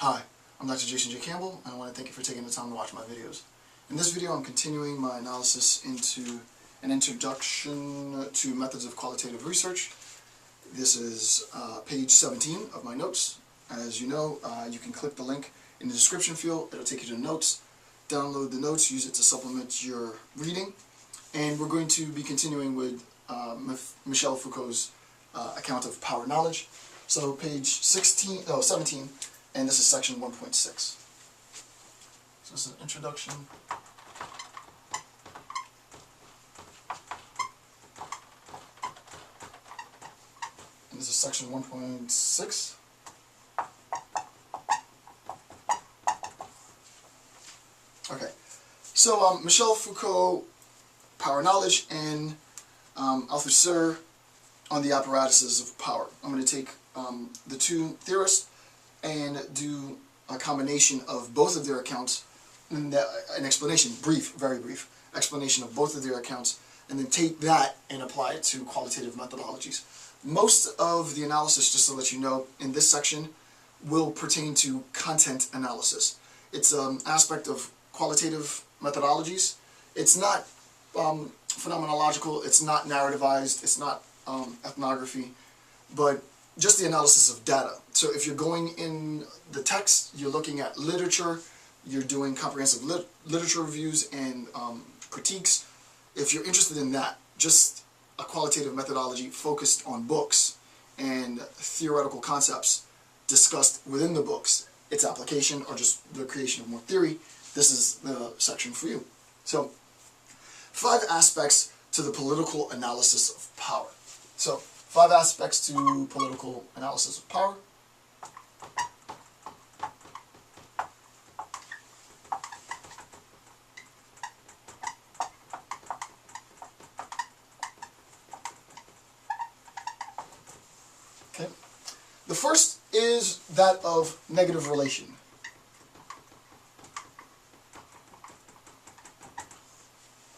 Hi, I'm Dr. Jason J. Campbell, and I want to thank you for taking the time to watch my videos. In this video, I'm continuing my analysis into an introduction to methods of qualitative research. This is page 17 of my notes. As you know, you can click the link in the description field. It'll take you to the notes. Download the notes, use it to supplement your reading. And we're going to be continuing with Michel Foucault's account of power knowledge. So page 17, and this is section 1.6. So this is an introduction. And this is section 1.6. Okay, so Michel Foucault, power knowledge, and Althusser on the apparatuses of power. I'm going to take the two theorists and do a combination of both of their accounts, and an explanation, very brief explanation of both of their accounts, and then take that and apply it to qualitative methodologies. Most of the analysis, just to let you know, in this section will pertain to content analysis. It's an aspect of qualitative methodologies. It's not phenomenological, it's not narrativized, it's not ethnography, but just the analysis of data. So if you're going in the text, you're looking at literature, you're doing comprehensive literature reviews and critiques. If you're interested in that, just a qualitative methodology focused on books and theoretical concepts discussed within the books, its application, or just the creation of more theory, this is the section for you. So, 5 aspects to the political analysis of power. So, 5 aspects to political analysis of power. Okay. The first is that of negative relation.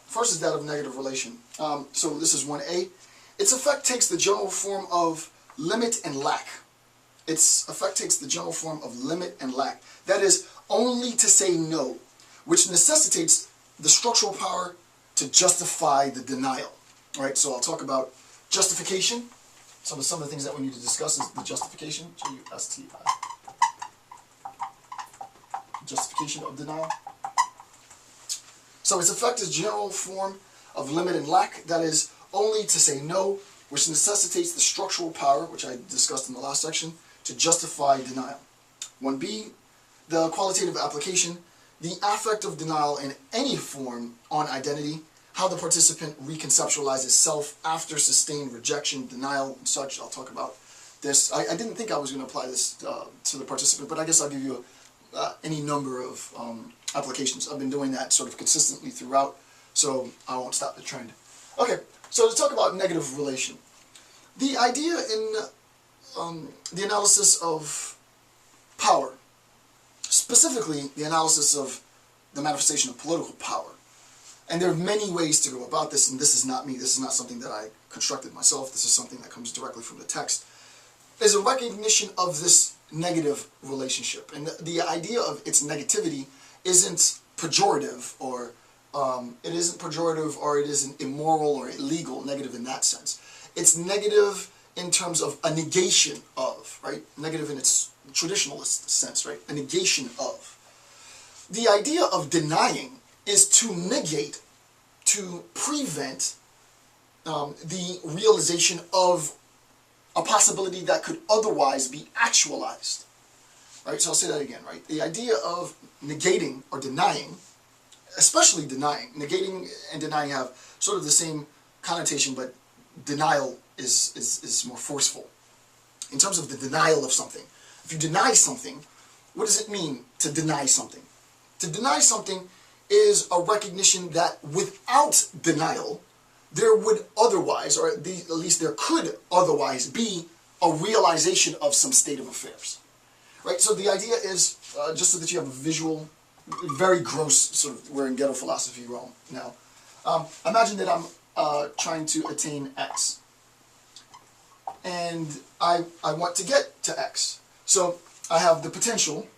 First is that of negative relation. So this is 1A. Its effect takes the general form of limit and lack. Its effect takes the general form of limit and lack. That is, only to say no, which necessitates the structural power to justify the denial. All right, so I'll talk about justification. Some of the things that we need to discuss is the justification, J-U-S-T-I. Justification of denial. So its effect is general form of limit and lack, that is, only to say no, which necessitates the structural power, which I discussed in the last section, to justify denial. 1B, the qualitative application, the affect of denial in any form on identity, how the participant reconceptualizes self after sustained rejection, denial, and such. I'll talk about this. I didn't think I was going to apply this to the participant, but I guess I'll give you any number of applications. I've been doing that sort of consistently throughout, so I won't stop the trend. Okay, so to talk about negative relation. The idea in the analysis of power, specifically the analysis of the manifestation of political power, and there are many ways to go about this, and this is not me, this is not something that I constructed myself, this is something that comes directly from the text, is a recognition of this negative relationship. And the idea of its negativity isn't pejorative, or it isn't immoral or illegal, negative in that sense. It's negative in terms of a negation of, right? Negative in its traditionalist sense, right? A negation of. The idea of denying is to negate, to prevent the realization of a possibility that could otherwise be actualized. Right? So I'll say that again, right? The idea of negating or denying, especially denying, negating and denying have sort of the same connotation, but denial is more forceful. In terms of the denial of something. If you deny something, what does it mean to deny something? To deny something is a recognition that without denial, there would otherwise, or at least there could otherwise be, a realization of some state of affairs. Right? So the idea is, just so that you have a visual, very gross, sort of, we're in ghetto philosophy realm now. Imagine that I'm trying to attain X. And I want to get to X. So I have the potential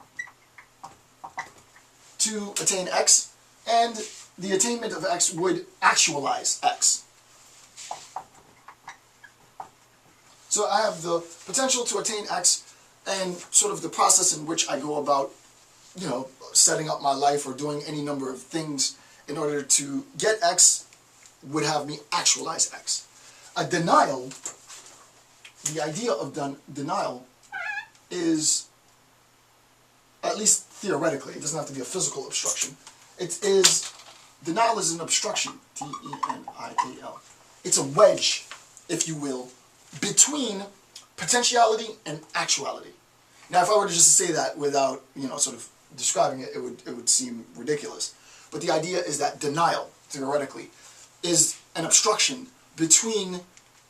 to attain X, and the attainment of X would actualize X. So I have the potential to attain X, and sort of the process in which I go about, setting up my life or doing any number of things in order to get X would have me actualize X. A denial, the idea of denial is, at least theoretically, it doesn't have to be a physical obstruction. Denial is an obstruction, D-E-N-I-A-L. It's a wedge, if you will, between potentiality and actuality. Now, if I were to just say that without, sort of describing it, it would seem ridiculous. But the idea is that denial, theoretically, is an obstruction between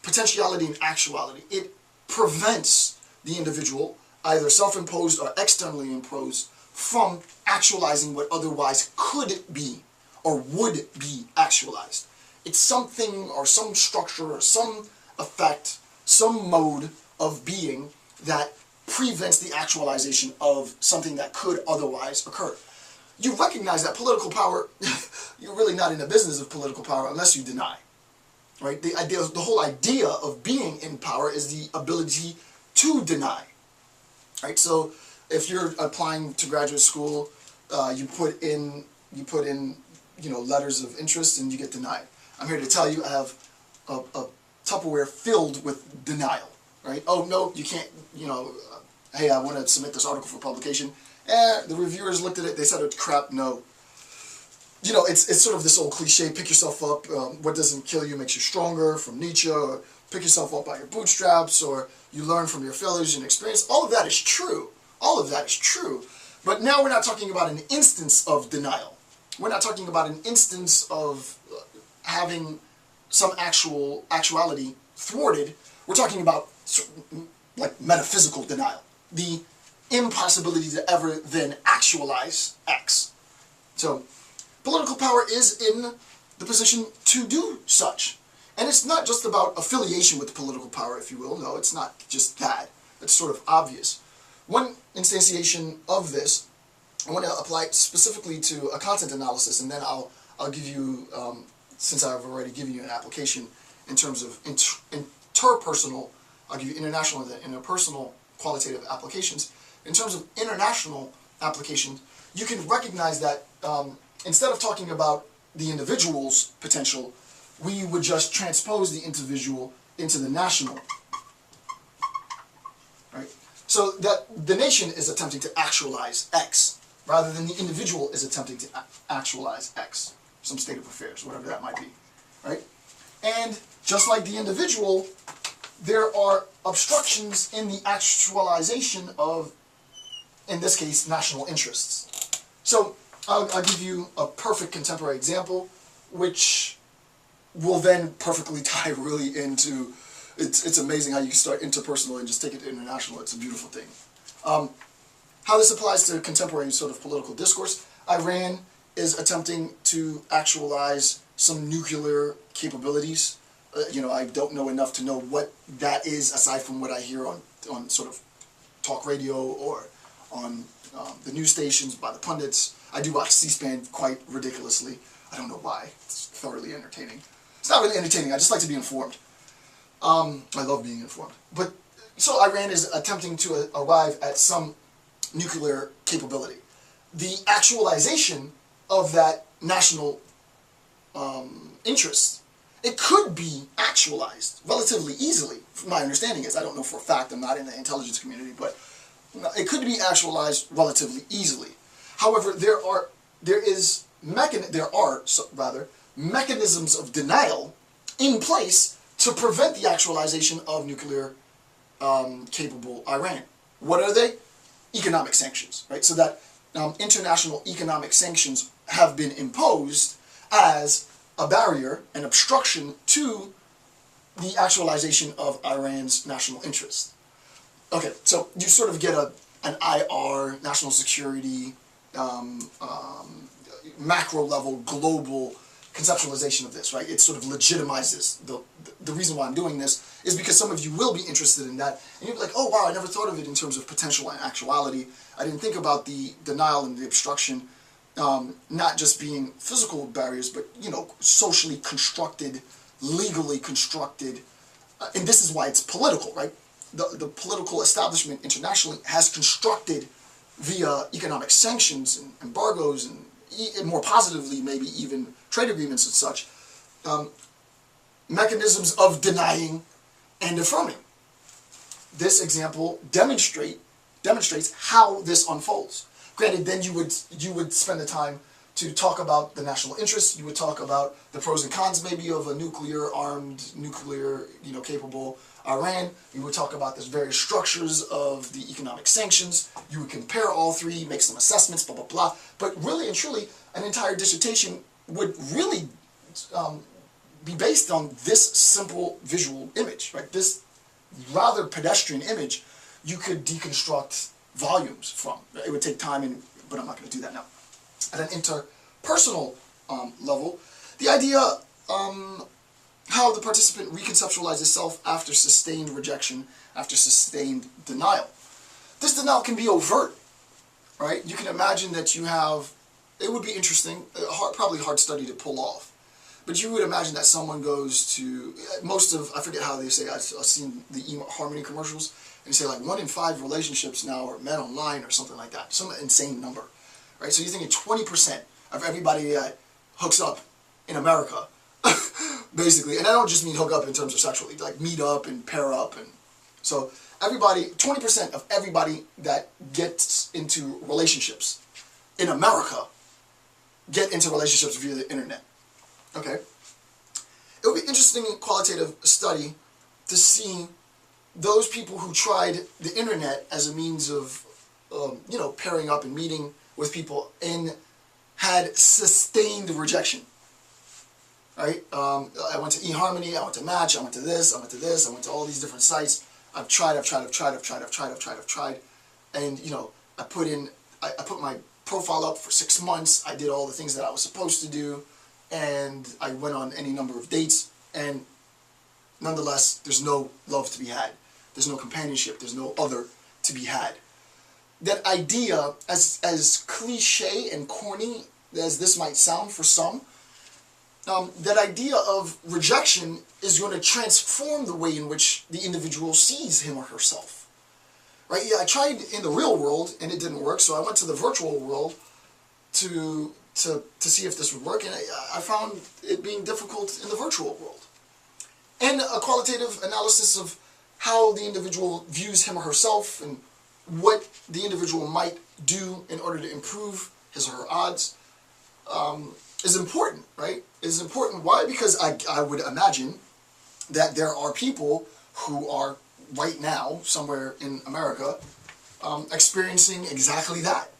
potentiality and actuality. It prevents the individual, either self-imposed or externally imposed, from actualizing what otherwise could be or would be actualized. It's something or some structure or some effect, some mode of being that prevents the actualization of something that could otherwise occur. You recognize that political power, you're really not in the business of political power unless you deny. Right? The whole idea of being in power is the ability to deny. Right? So if you're applying to graduate school, you put in letters of interest and you get denied. I'm here to tell you I have a Tupperware filled with denial. Right? Oh no, you can't. Hey, I want to submit this article for publication. The reviewers looked at it. They said it's crap. No. It's sort of this old cliche, pick yourself up, what doesn't kill you makes you stronger, from Nietzsche, or pick yourself up by your bootstraps, or you learn from your failures and experience. All of that is true. All of that is true. But now we're not talking about an instance of denial. We're not talking about an instance of having some actuality thwarted. We're talking about like metaphysical denial. The impossibility to ever then actualize X. So, political power is in the position to do such. And it's not just about affiliation with political power, if you will. No, it's not just that. It's sort of obvious. One instantiation of this, I want to apply it specifically to a content analysis, and then I'll give you, since I've already given you an application in terms of interpersonal, I'll give you international and interpersonal qualitative applications. In terms of international applications, you can recognize that instead of talking about the individual's potential, we would just transpose the individual into the national. Right? So that the nation is attempting to actualize X, rather than the individual is attempting to actualize X, some state of affairs, whatever that might be. Right? And just like the individual, there are obstructions in the actualization of, in this case, national interests. So I'll give you a perfect contemporary example, which will then perfectly tie really into, it's amazing how you can start interpersonal and just take it to international. It's a beautiful thing. How this applies to contemporary sort of political discourse, Iran is attempting to actualize some nuclear capabilities. I don't know enough to know what that is aside from what I hear on sort of talk radio or on the news stations by the pundits. I do watch C-SPAN quite ridiculously. I don't know why. It's thoroughly entertaining. It's not really entertaining. I just like to be informed. I love being informed. But so Iran is attempting to arrive at some nuclear capability. The actualization of that national interest, it could be actualized relatively easily. My understanding is, I don't know for a fact, I'm not in the intelligence community, but it could be actualized relatively easily. However, there are mechanisms of denial in place to prevent the actualization of nuclear capable Iran. What are they? Economic sanctions, right? So that international economic sanctions have been imposed as a barrier, an obstruction to the actualization of Iran's national interest. Okay, so you sort of get an IR, national security, macro level, global conceptualization of this, right? It sort of legitimizes the reason why I'm doing this is because some of you will be interested in that, and you'll be like, oh wow, I never thought of it in terms of potential and actuality. I didn't think about the denial and the obstruction not just being physical barriers, but, you know, socially constructed, legally constructed, and this is why it's political, right? The political establishment internationally has constructed via economic sanctions and embargoes and more positively maybe even trade agreements and such, mechanisms of denying and affirming. This example demonstrates how this unfolds. Granted, then you would spend the time to talk about the national interests. You would talk about the pros and cons maybe of a nuclear-armed, capable Iran. You would talk about the various structures of the economic sanctions. You would compare all three, make some assessments, blah, blah, blah. But really and truly, an entire dissertation would really be based on this simple visual image, right? This rather pedestrian image you could deconstruct volumes from. It would take time, but I'm not going to do that now. At an interpersonal level, the idea how the participant reconceptualizes self after sustained rejection, after sustained denial. This denial can be overt, right? You can imagine that you have, it would be interesting, probably hard study to pull off, but you would imagine that someone goes to, I forget how they say, I've seen the eHarmony commercials, and they say like 1 in 5 relationships now are met online or something like that, some insane number, right? So you're thinking 20% of everybody that hooks up in America, basically, and I don't just mean hook up in terms of sexually, like meet up and pair up, and so everybody, 20% of everybody that gets into relationships in America get into relationships via the internet. Okay? It would be interesting in qualitative study to see those people who tried the internet as a means of, pairing up and meeting with people and had sustained rejection. Right? I went to eHarmony, I went to Match, I went to this, I went to this, I went to all these different sites. I've tried, and I put my profile up for 6 months. I did all the things that I was supposed to do, and I went on any number of dates, and nonetheless, there's no love to be had. There's no companionship. There's no other to be had. That idea, as cliche and corny as this might sound for some, that idea of rejection is going to transform the way in which the individual sees him or herself. Right? Yeah, I tried in the real world and it didn't work, so I went to the virtual world to see if this would work, and I found it being difficult in the virtual world. And a qualitative analysis of how the individual views him or herself and what the individual might do in order to improve his or her odds is important, right? Is important. Why? Because I would imagine that there are people who are right now, somewhere in America, experiencing exactly that.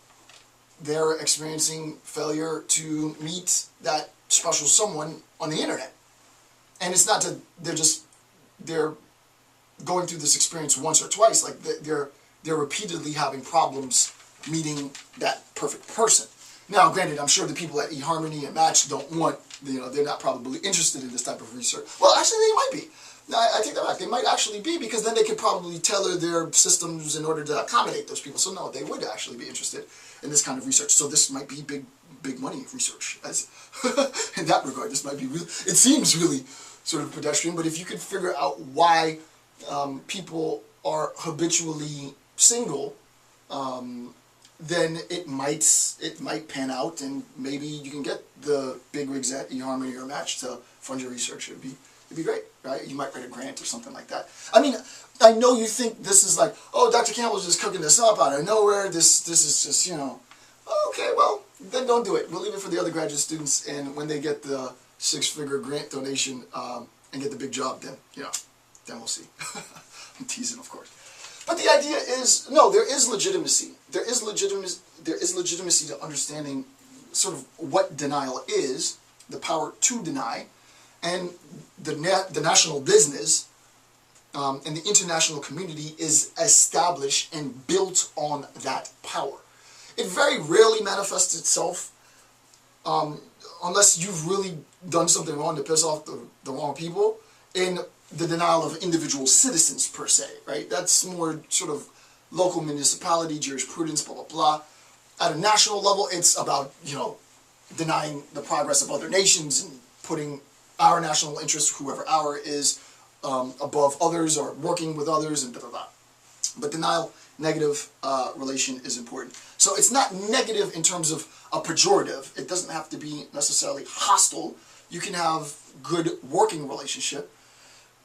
They're experiencing failure to meet that special someone on the internet. And it's not that they're going through this experience once or twice, like they're repeatedly having problems meeting that perfect person. Now, granted, I'm sure the people at eHarmony and Match don't want, they're not probably interested in this type of research. Well, actually, they might be. I take that back. They might actually be, because then they could probably tailor their systems in order to accommodate those people. So no, they would actually be interested in this kind of research. So this might be big money research. As in that regard, this might be really, it seems really sort of pedestrian, but if you could figure out why people are habitually single, then it might pan out, and maybe you can get the big rigs at eHarmony or Match to fund your research. It'd be great, right? You might write a grant or something like that. I mean, I know you think this is like, oh, Dr. Campbell's just cooking this up out of nowhere. This is just, okay, well, then don't do it. We'll leave it for the other graduate students, and when they get the 6-figure grant donation and get the big job, then we'll see. I'm teasing, of course. But the idea is, no, there is legitimacy. There is legitimacy to understanding sort of what denial is, the power to deny, and the national business and the international community is established and built on that power. It very rarely manifests itself unless you've really done something wrong to piss off the wrong people in the denial of individual citizens per se, right? That's more sort of local municipality, jurisprudence, blah, blah, blah. At a national level, it's about, denying the progress of other nations and putting our national interests, whoever our is, above others or working with others and blah, blah, blah. But denial, negative relation is important. So it's not negative in terms of a pejorative. It doesn't have to be necessarily hostile. You can have good working relationship.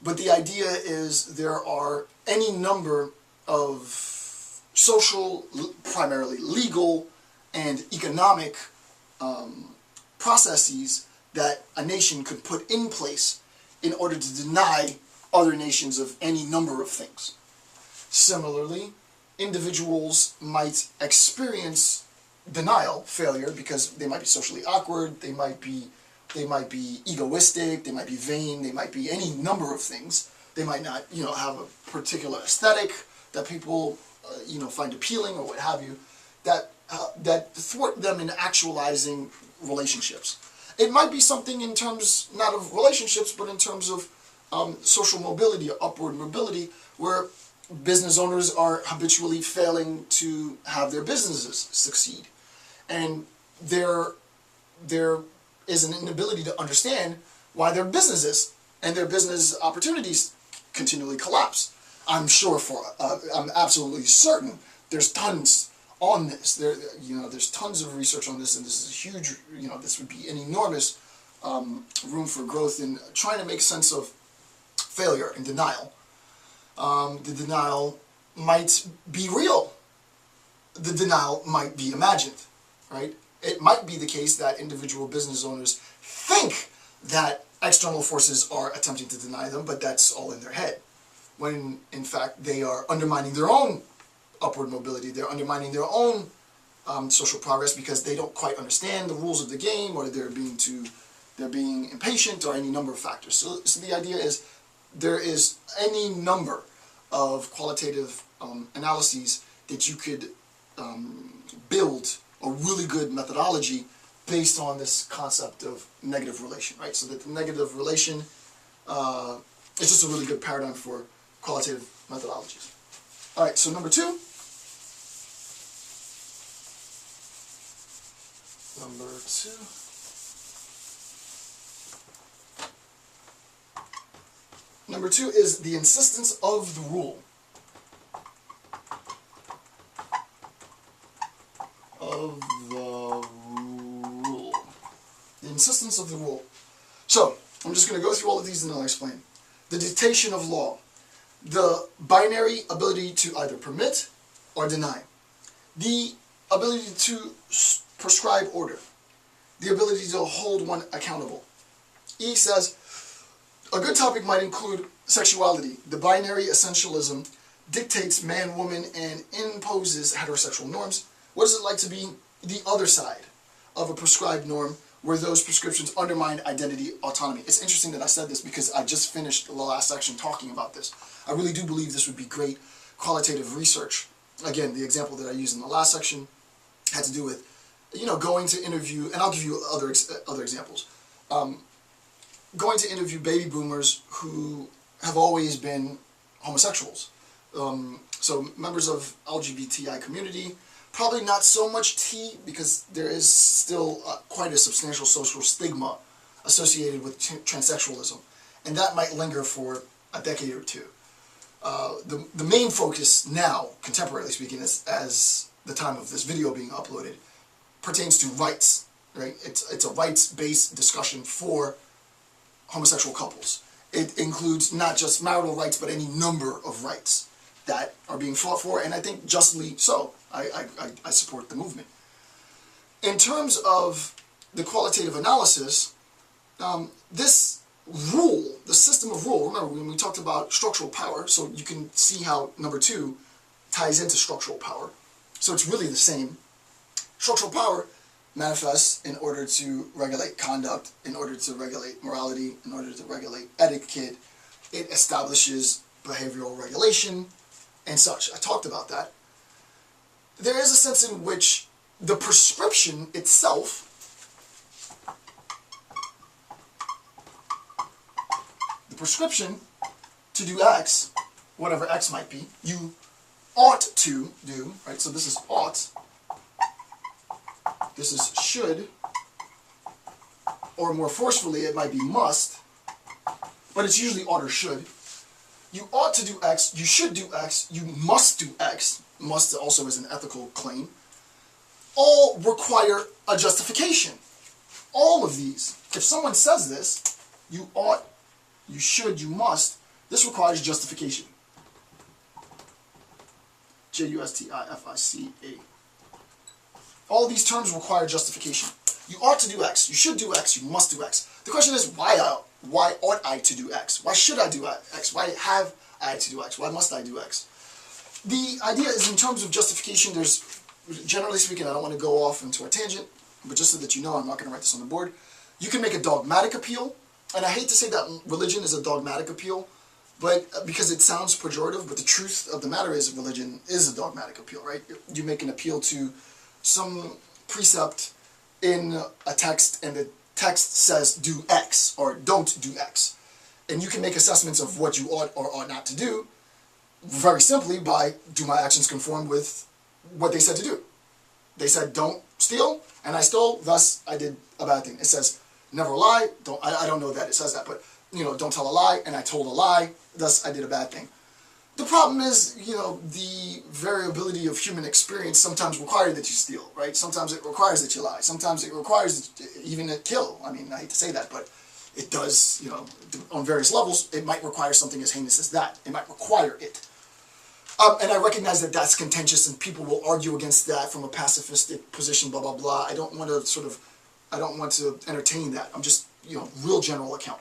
But the idea is there are any number of social, primarily legal, and economic processes that a nation could put in place in order to deny other nations of any number of things. Similarly, individuals might experience denial, failure, because they might be socially awkward, they might be egoistic, they might be vain, they might be any number of things. They might not, have a particular aesthetic that people, find appealing or what have you, that thwart them in actualizing relationships. It might be something in terms, not of relationships, but in terms of social mobility or upward mobility, where business owners are habitually failing to have their businesses succeed. And there is an inability to understand why their businesses and their business opportunities continually collapse. I'm absolutely certain there's tons on this. There's tons of research on this, and this is a huge, this would be an enormous room for growth in trying to make sense of failure and denial. The denial might be real. The denial might be imagined, right? It might be the case that individual business owners think that external forces are attempting to deny them, but that's all in their head. When, in fact, they are undermining their own upward mobility, they're undermining their own social progress because they don't quite understand the rules of the game, or they're being impatient, or any number of factors. So the idea is there is any number of qualitative analyses that you could build a really good methodology based on this concept of negative relation, right? So that the negative relation is just a really good paradigm for qualitative methodologies. All right, so number two. Number two is the insistence of the rule. The insistence of the rule. So, I'm just going to go through all of these and then I'll explain. The dictation of law. The binary ability to either permit or deny. The ability to prescribe order. The ability to hold one accountable. E says, a good topic might include sexuality. The binary essentialism dictates man, woman, and imposes heterosexual norms. What is it like to be the other side of a prescribed norm where those prescriptions undermine identity autonomy? It's interesting that I said this because I just finished the last section talking about this. I really do believe this would be great qualitative research. Again, the example that I used in the last section had to do with, going to interview, and I'll give you other examples. Going to interview baby boomers who have always been homosexuals. So members of LGBTI community, probably not so much T, because there is still quite a substantial social stigma associated with transsexualism, and that might linger for a decade or two. The main focus now, contemporarily speaking, as the time of this video being uploaded, pertains to rights, right? It's a rights-based discussion for homosexual couples. It includes not just marital rights, but any number of rights that are being fought for, and I think justly so. I support the movement. In terms of the qualitative analysis, this rule, the system of rule, remember when we talked about structural power, so you can see how number two ties into structural power. So it's really the same. Structural power manifests in order to regulate conduct, in order to regulate morality, in order to regulate etiquette. It establishes behavioral regulation and such. I talked about that. There is a sense in which the prescription itself to do X, whatever X might be, you ought to do, right? So this is ought. This is should, or more forcefully, it might be must, but it's usually ought or should. You ought to do X, you should do X, you must do X. Must also is an ethical claim. All require a justification. All of these. If someone says this, you ought, you should, you must, this requires justification. Justifica. All these terms require justification. You ought to do X, you should do X, you must do X. The question is, why ought I to do X? Why should I do X? Why have I to do X? Why must I do X? The idea is, in terms of justification, there's, generally speaking, I don't want to go off into a tangent, but just so that you know, I'm not going to write this on the board. You can make a dogmatic appeal, and I hate to say that religion is a dogmatic appeal, but because it sounds pejorative, but the truth of the matter is religion is a dogmatic appeal, right? You make an appeal to some precept in a text, and the text says do X, or don't do X. And you can make assessments of what you ought or ought not to do, very simply by, do my actions conform with what they said to do? They said don't steal, and I stole, thus I did a bad thing. It says never lie, I don't know that it says that, but don't tell a lie, and I told a lie, thus I did a bad thing. The problem is, the variability of human experience sometimes requires that you steal, right? Sometimes it requires that you lie. Sometimes it requires even to kill. I mean, I hate to say that, but it does, on various levels, it might require something as heinous as that. It might require it. And I recognize that that's contentious, and people will argue against that from a pacifistic position, blah, blah, blah. I don't want to entertain that. I'm just, real general account.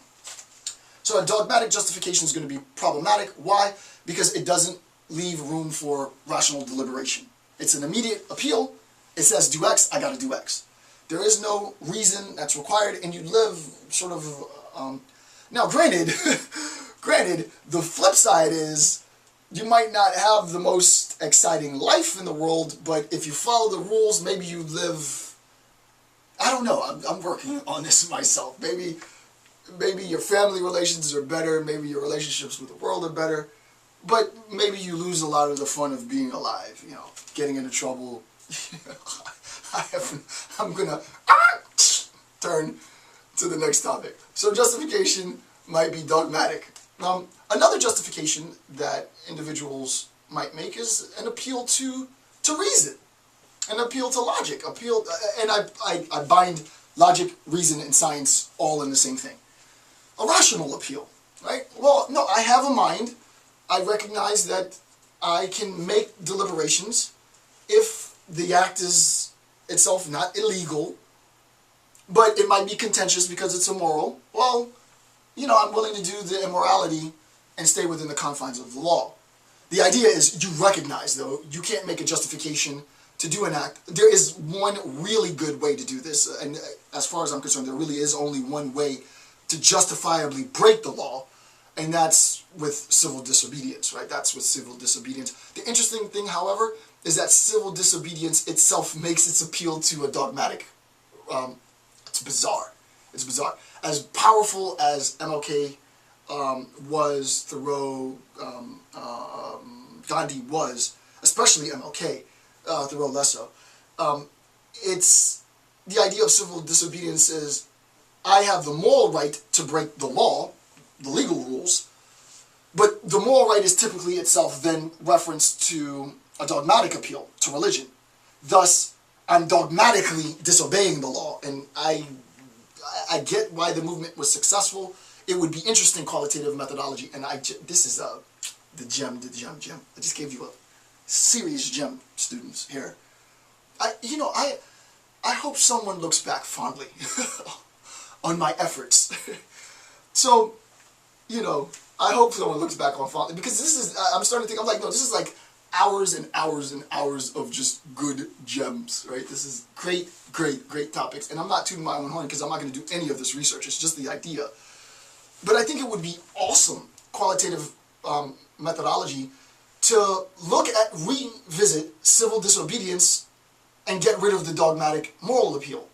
So a dogmatic justification is going to be problematic. Why? Because it doesn't leave room for rational deliberation. It's an immediate appeal. It says do X, I got to do X. There is no reason that's required, and you live sort of... now, granted, the flip side is you might not have the most exciting life in the world, but if you follow the rules, maybe you live... I don't know. I'm working on this myself. Maybe your family relations are better. Maybe your relationships with the world are better. But maybe you lose a lot of the fun of being alive, getting into trouble. I'm going to turn to the next topic. So justification might be dogmatic. Another justification that individuals might make is an appeal to reason, an appeal to logic, and I bind logic, reason, and science all in the same thing. A rational appeal, right? Well, no, I have a mind. I recognize that I can make deliberations if the act is itself not illegal, but it might be contentious because it's immoral. Well, I'm willing to do the immorality and stay within the confines of the law. The idea is you recognize, though, you can't make a justification to do an act. There is one really good way to do this, and as far as I'm concerned, there really is only one way to justifiably break the law, and that's with civil disobedience, right? That's with civil disobedience. The interesting thing, however, is that civil disobedience itself makes its appeal to a dogmatic. It's bizarre. It's bizarre. As powerful as MLK was, Thoreau, Gandhi was, especially MLK, Thoreau less so. It's the idea of civil disobedience is I have the moral right to break the law, the legal rules, but the moral right is typically itself then referenced to a dogmatic appeal to religion. Thus, I'm dogmatically disobeying the law, and I get why the movement was successful. It would be interesting qualitative methodology, and this is the gem. I just gave you a serious gem, students, here. I hope someone looks back fondly on my efforts. So, I hope someone looks back on fondly, because this is, I'm starting to think, I'm like, no, this is like hours and hours and hours of just good gems, right? This is great, great, great topics, and I'm not tooting my own horn because I'm not going to do any of this research. It's just the idea. But I think it would be awesome, qualitative methodology, to look at, revisit civil disobedience and get rid of the dogmatic moral appeal.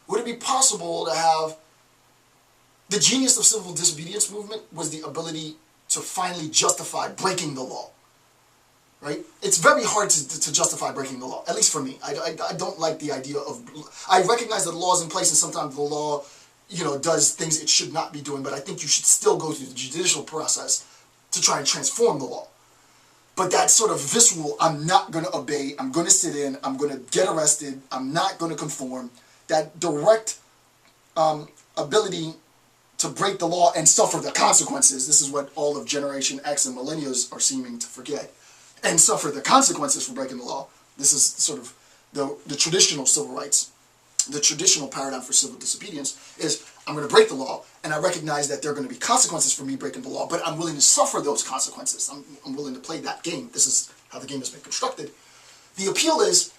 Would it be possible to have the genius of civil disobedience movement was the ability to finally justify breaking the law, right? It's very hard to justify breaking the law, at least for me. I don't like the idea of, I recognize that the law is in place and sometimes the law, does things it should not be doing, but I think you should still go through the judicial process to try and transform the law. But that sort of visceral, I'm not going to obey, I'm going to sit in, I'm going to get arrested, I'm not going to conform, that direct ability to break the law and suffer the consequences, this is what all of Generation X and millennials are seeming to forget, and suffer the consequences for breaking the law. This is sort of the traditional civil rights, the traditional paradigm for civil disobedience is, I'm going to break the law, and I recognize that there are going to be consequences for me breaking the law, but I'm willing to suffer those consequences. I'm willing to play that game. This is how the game has been constructed. The appeal is,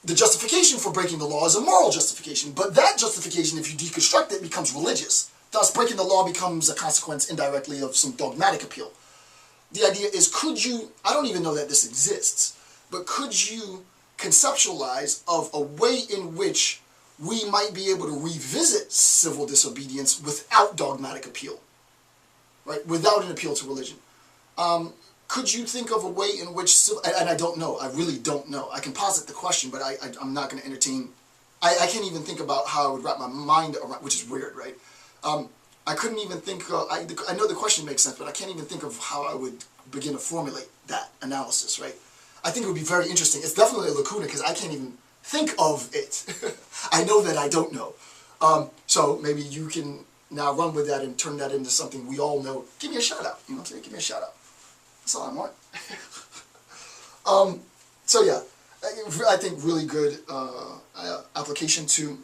the justification for breaking the law is a moral justification, but that justification, if you deconstruct it, becomes religious. Thus, breaking the law becomes a consequence indirectly of some dogmatic appeal. The idea is, could you, I don't even know that this exists, but could you conceptualize of a way in which we might be able to revisit civil disobedience without dogmatic appeal, right? Without an appeal to religion. Could you think of a way in which, and I don't know, I really don't know. I can posit the question, but I'm not going to entertain, I can't even think about how I would wrap my mind around, which is weird, right? I couldn't even think, I know the question makes sense, but I can't even think of how I would begin to formulate that analysis, right? I think it would be very interesting. It's definitely a lacuna because I can't even think of it. I know that I don't know. So maybe you can now run with that and turn that into something we all know. Give me a shout out. You know what I'm saying? Give me a shout out. That's all I want. So yeah, I think really good application to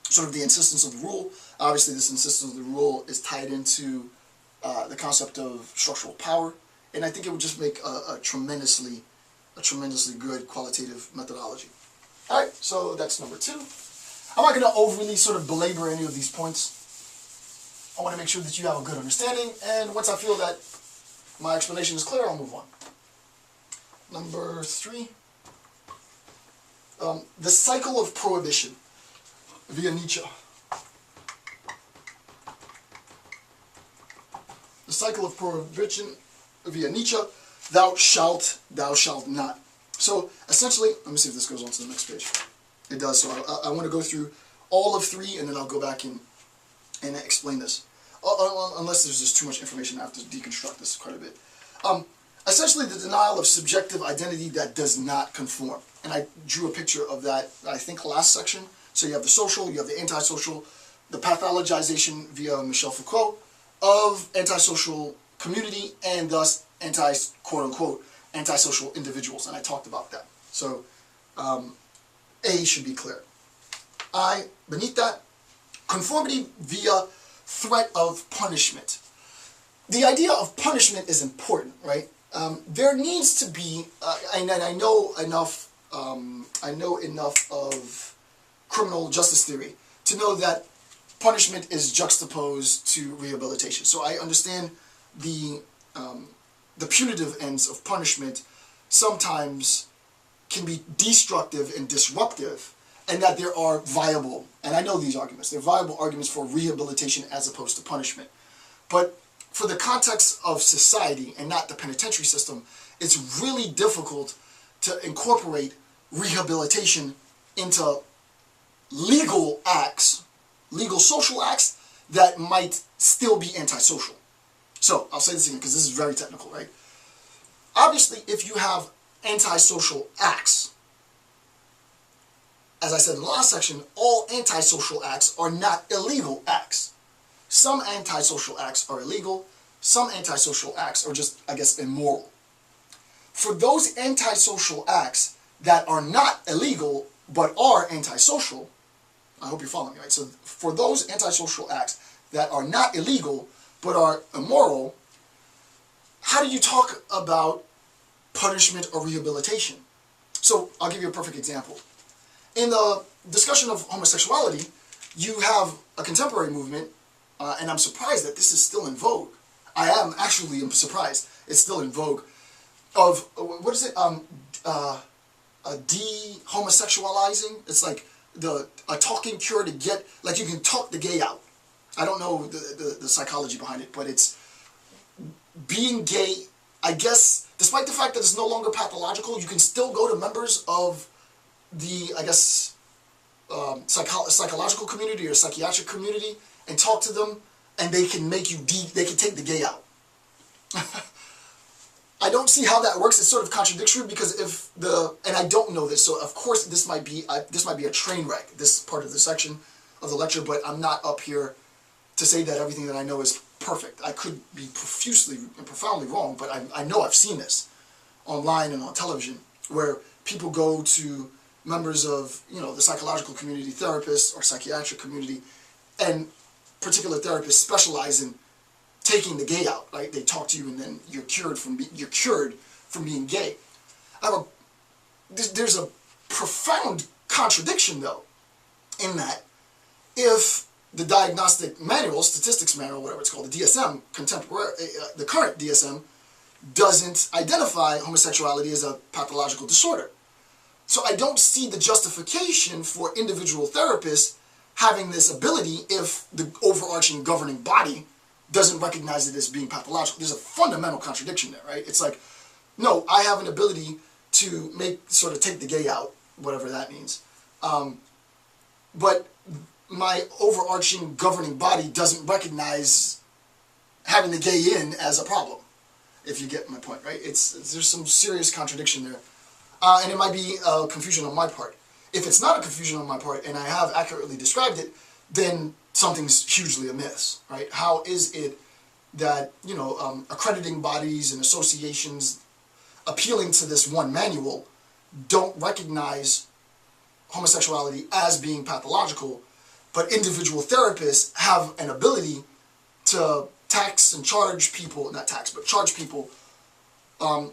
sort of the insistence of the rule. Obviously, this insistence of the rule is tied into the concept of structural power, and I think it would just make a tremendously good qualitative methodology. All right, so that's number 2. I'm not going to overly sort of belabor any of these points. I want to make sure that you have a good understanding, and once I feel that my explanation is clear, I'll move on. Number 3, the cycle of prohibition via Nietzsche. The cycle of prohibition via Nietzsche, thou shalt not. So essentially, let me see if this goes on to the next page. It does, so I want to go through all of 3 and then I'll go back and explain this. Unless there's just too much information, I have to deconstruct this quite a bit. Essentially, the denial of subjective identity that does not conform. And I drew a picture of that, I think, last section. So you have the social, you have the antisocial, the pathologization via Michel Foucault of antisocial community and thus quote-unquote, antisocial individuals. And I talked about that. So A should be clear. Beneath that, conformity via threat of punishment. The idea of punishment is important, right? There needs to be, and I know enough of criminal justice theory to know that punishment is juxtaposed to rehabilitation. So I understand the punitive ends of punishment sometimes can be destructive and disruptive, and that there are viable, and I know these arguments, there are viable arguments for rehabilitation as opposed to punishment. But for the context of society and not the penitentiary system, it's really difficult to incorporate rehabilitation into legal acts, legal social acts that might still be antisocial. So, I'll say this again because this is very technical, right? Obviously, if you have antisocial acts, as I said in the last section, all antisocial acts are not illegal acts. Some antisocial acts are illegal, some antisocial acts are just, I guess, immoral. For those antisocial acts that are not illegal but are antisocial, I hope you're following me, right? So for those antisocial acts that are not illegal but are immoral, how do you talk about punishment or rehabilitation? So I'll give you a perfect example. In the discussion of homosexuality, you have a contemporary movement, and I'm surprised that this is still in vogue. I am actually surprised it's still in vogue, of, what is it, de-homosexualizing? It's like a talking cure to get, like you can talk the gay out. I don't know the psychology behind it, but it's being gay, I guess despite the fact that it's no longer pathological, you can still go to members of the, I guess, psychological community or psychiatric community and talk to them, and they can make you, they can take the gay out. I don't see how that works. It's sort of contradictory, because if and I don't know this, so of course this might be a train wreck, this part of the section of the lecture, but I'm not up here to say that everything that I know is perfect. I could be profusely and profoundly wrong, but I know I've seen this online and on television, where people go to members of, the psychological community, therapists or psychiatric community, and particular therapists specialize in taking the gay out, right? They talk to you, and then you're cured from being gay. There's a profound contradiction, though, in that if the diagnostic manual, statistics manual, whatever it's called, the DSM, the current DSM, doesn't identify homosexuality as a pathological disorder. So I don't see the justification for individual therapists having this ability if the overarching governing body doesn't recognize it as being pathological. There's a fundamental contradiction there, right? It's like, no, I have an ability to take the gay out, whatever that means. But my overarching governing body doesn't recognize having the gay in as a problem, if you get my point, right? There's some serious contradiction there. And it might be a confusion on my part. If it's not a confusion on my part, and I have accurately described it, then something's hugely amiss, right? How is it that, accrediting bodies and associations appealing to this one manual don't recognize homosexuality as being pathological, but individual therapists have an ability to charge people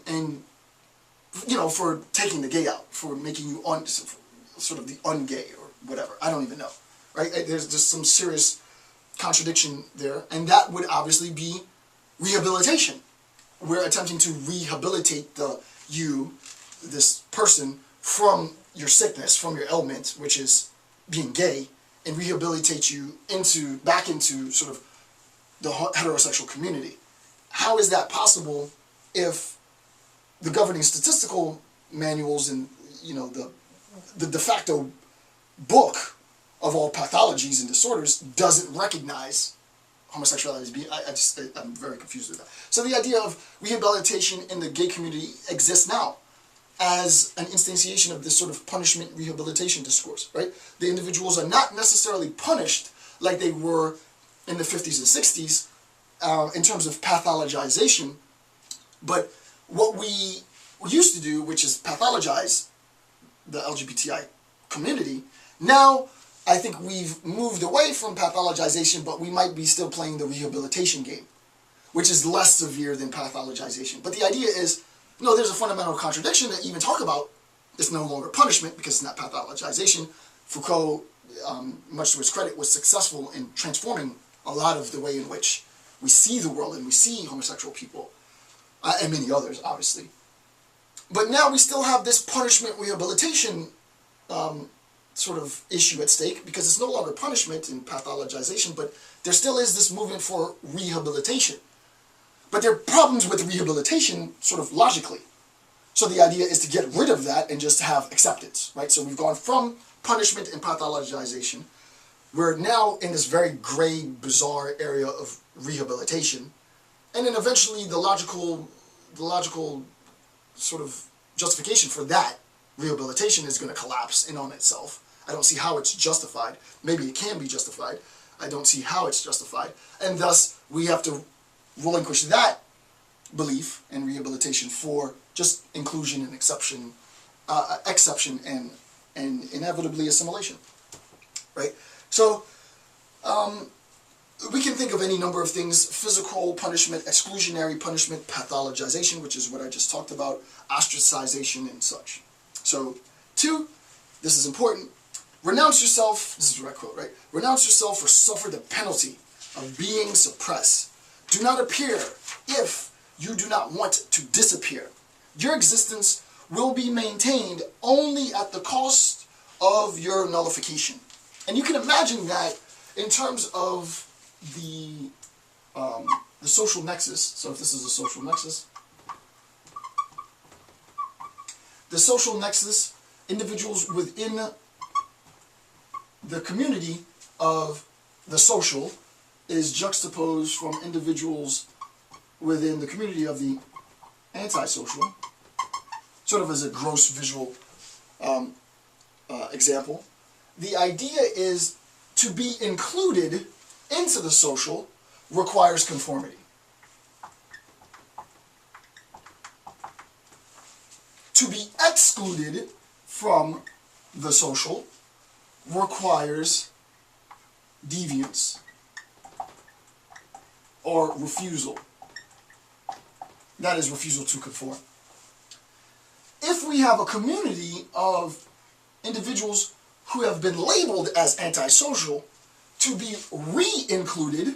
and for taking the gay out, for making you sort of the ungay or whatever. I don't even know, right? There's just some serious contradiction there, and that would obviously be rehabilitation. We're attempting to rehabilitate this person from your sickness, from your ailment, which is being gay, and rehabilitate you back into sort of the heterosexual community. How is that possible if the governing statistical manuals and the de facto book of all pathologies and disorders doesn't recognize homosexuality as being? I'm very confused with that. So the idea of rehabilitation in the gay community exists now as an instantiation of this sort of punishment rehabilitation discourse, right? The individuals are not necessarily punished like they were in the 50s and 60s in terms of pathologization, but what we used to do, which is pathologize the LGBTI community, now I think we've moved away from pathologization, but we might be still playing the rehabilitation game, which is less severe than pathologization. But the idea is, no, there's a fundamental contradiction that even talk about it's no longer punishment because it's not pathologization. Foucault, much to his credit, was successful in transforming a lot of the way in which we see the world and we see homosexual people, and many others, obviously. But now we still have this punishment rehabilitation sort of issue at stake, because it's no longer punishment and pathologization, but there still is this movement for rehabilitation. But there are problems with rehabilitation sort of logically. So the idea is to get rid of that and just have acceptance, right? So we've gone from punishment and pathologization. We're now in this very gray, bizarre area of rehabilitation. And then eventually the logical sort of justification for that rehabilitation is going to collapse in on itself. I don't see how it's justified. Maybe it can be justified. I don't see how it's justified. And thus, we have to relinquish that belief in rehabilitation for just inclusion and exception and inevitably assimilation, right? So, we can think of any number of things: physical punishment, exclusionary punishment, pathologization, which is what I just talked about, ostracization, and such. So, 2, this is important: renounce yourself, this is a direct quote, right? Renounce yourself or suffer the penalty of being suppressed. Do not appear if you do not want to disappear. Your existence will be maintained only at the cost of your nullification. And you can imagine that in terms of the social nexus. So if this is a social nexus, the social nexus, individuals within the community of the social is juxtaposed from individuals within the community of the antisocial, sort of as a gross visual example. The idea is to be included into the social requires conformity. To be excluded from the social requires deviance or refusal. That is, refusal to conform. If we have a community of individuals who have been labeled as antisocial, to be re-included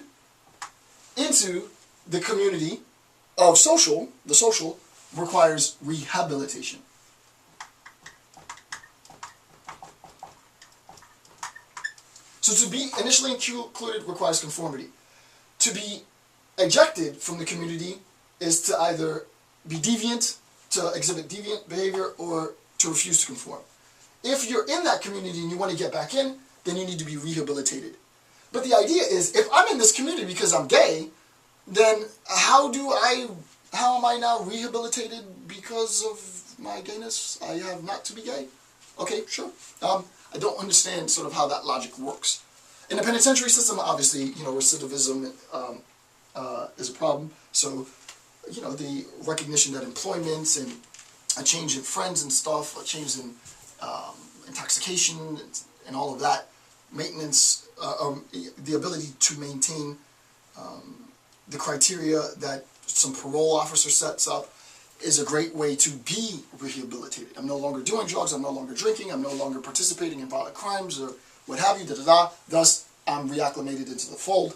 into the community of social, the social, requires rehabilitation. So to be initially included requires conformity. To be ejected from the community is to either be deviant, to exhibit deviant behavior, or to refuse to conform. If you're in that community and you want to get back in, then you need to be rehabilitated. But the idea is, if I'm in this community because I'm gay, then how am I now rehabilitated because of my gayness? I have not to be gay? Okay, sure. I don't understand sort of how that logic works. In the penitentiary system, obviously, recidivism is a problem. So, the recognition that employment and a change in friends and stuff, a change in intoxication and all of that, maintenance, the ability to maintain the criteria that some parole officer sets up is a great way to be rehabilitated. I'm no longer doing drugs, I'm no longer drinking, I'm no longer participating in violent crimes or what have you, thus I'm reacclimated into the fold.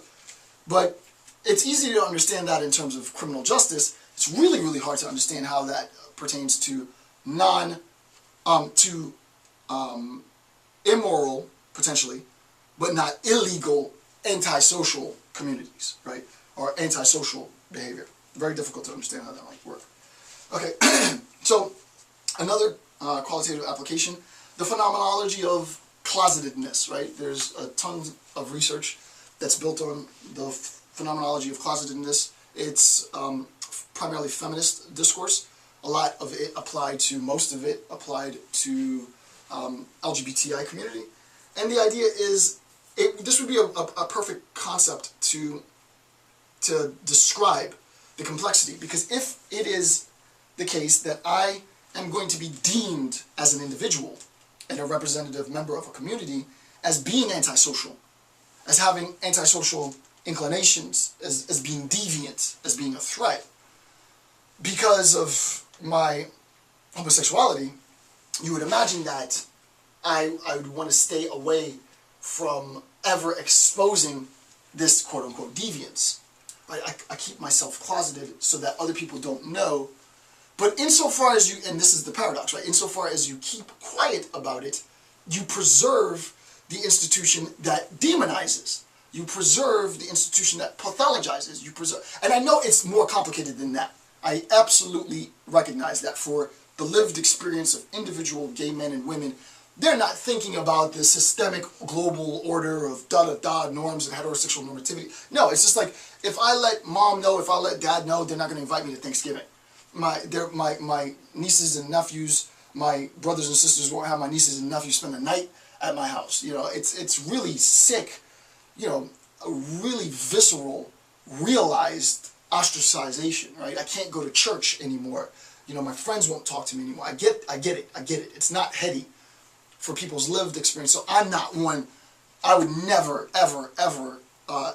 But it's easy to understand that in terms of criminal justice. It's really, really hard to understand how that pertains to immoral, potentially, but not illegal antisocial communities, right? Or antisocial behavior. Very difficult to understand how that might work. Okay, so another qualitative application, the phenomenology of closetedness, right? There's a ton of research that's built on the phenomenology of closetedness. It's primarily feminist discourse. A lot of it applied to, most of it applied to LGBTI community. And the idea is, this would be a perfect concept to describe the complexity, because if it is the case that I am going to be deemed as an individual and a representative member of a community as being antisocial, as having antisocial inclinations, as being deviant, as being a threat, because of my homosexuality, you would imagine that I would want to stay away from ever exposing this quote-unquote deviance. I keep myself closeted so that other people don't know. But insofar as you, and this is the paradox, right? Insofar as you keep quiet about it, you preserve the institution that demonizes. You preserve the institution that pathologizes. You preserve, and I know it's more complicated than that. I absolutely recognize that for the lived experience of individual gay men and women, they're not thinking about the systemic global order of norms and heterosexual normativity. No, it's just like, if I let mom know, if I let dad know, they're not going to invite me to Thanksgiving. My nieces and nephews, my brothers and sisters won't have my nieces and nephews spend the night at my house. It's really sick, a really visceral, realized ostracization, right? I can't go to church anymore. My friends won't talk to me anymore. I get it. It's not heady for people's lived experience. So I'm not one, I would never, ever, ever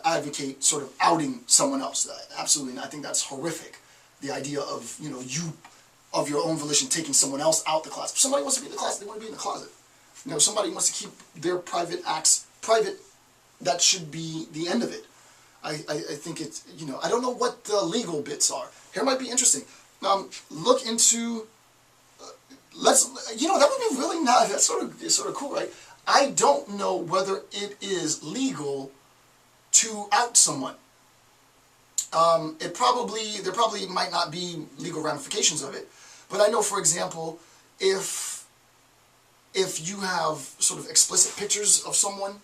advocate sort of outing someone else. Absolutely not. I think that's horrific. The idea of, you, of your own volition, taking someone else out the closet. If somebody wants to be in the closet, they want to be in the closet. Somebody wants to keep their private acts private, that should be the end of it. I think it's, I don't know what the legal bits are. Here might be interesting. Look into, that would be really nice. That's sort of cool, right? I don't know whether it is legal to out someone. There probably might not be legal ramifications of it, but I know, for example, if you have sort of explicit pictures of someone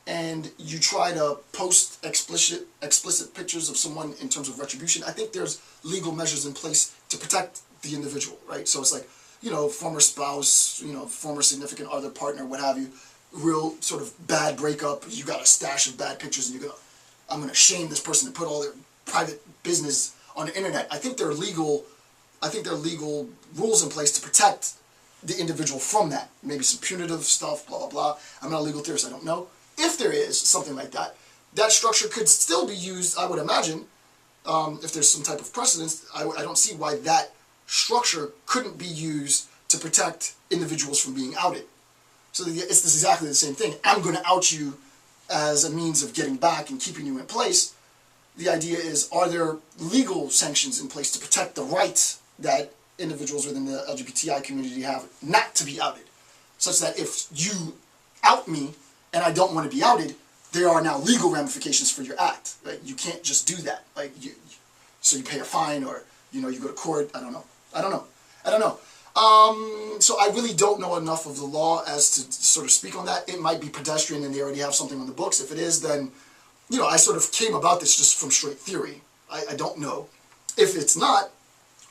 and you try to post explicit pictures of someone in terms of retribution, I think there's legal measures in place to protect the individual, right? So it's like, you know, former spouse, you know, former significant other, partner, what have you, real sort of bad breakup, you got a stash of bad pictures and I'm gonna shame this person and put all their private business on the internet. I think there are legal rules in place to protect the individual from that. Maybe some punitive stuff, blah, blah, blah. I'm not a legal theorist, I don't know. If there is something like that, that structure could still be used, I would imagine, if there's some type of precedence. I don't see why that structure couldn't be used to protect individuals from being outed. So it's exactly the same thing. I'm going to out you as a means of getting back and keeping you in place. The idea is, are there legal sanctions in place to protect the rights that individuals within the LGBTI community have not to be outed? Such that if you out me and I don't want to be outed, there are now legal ramifications for your act. Right? You can't just do that. Like so you pay a fine, or you go to court. I don't know. So I really don't know enough of the law as to sort of speak on that. It might be pedestrian and they already have something on the books. If it is, then I sort of came about this just from straight theory. I don't know. If it's not,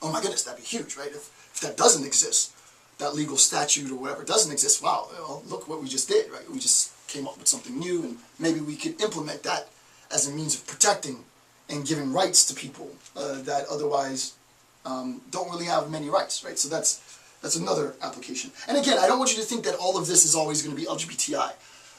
oh my goodness, that'd be huge, right? If that doesn't exist, that legal statute or whatever doesn't exist, wow, well, look what we just did, right? We just came up with something new, and maybe we could implement that as a means of protecting and giving rights to people that otherwise don't really have many rights, right? So that's another application. And again, I don't want you to think that all of this is always going to be LGBTI.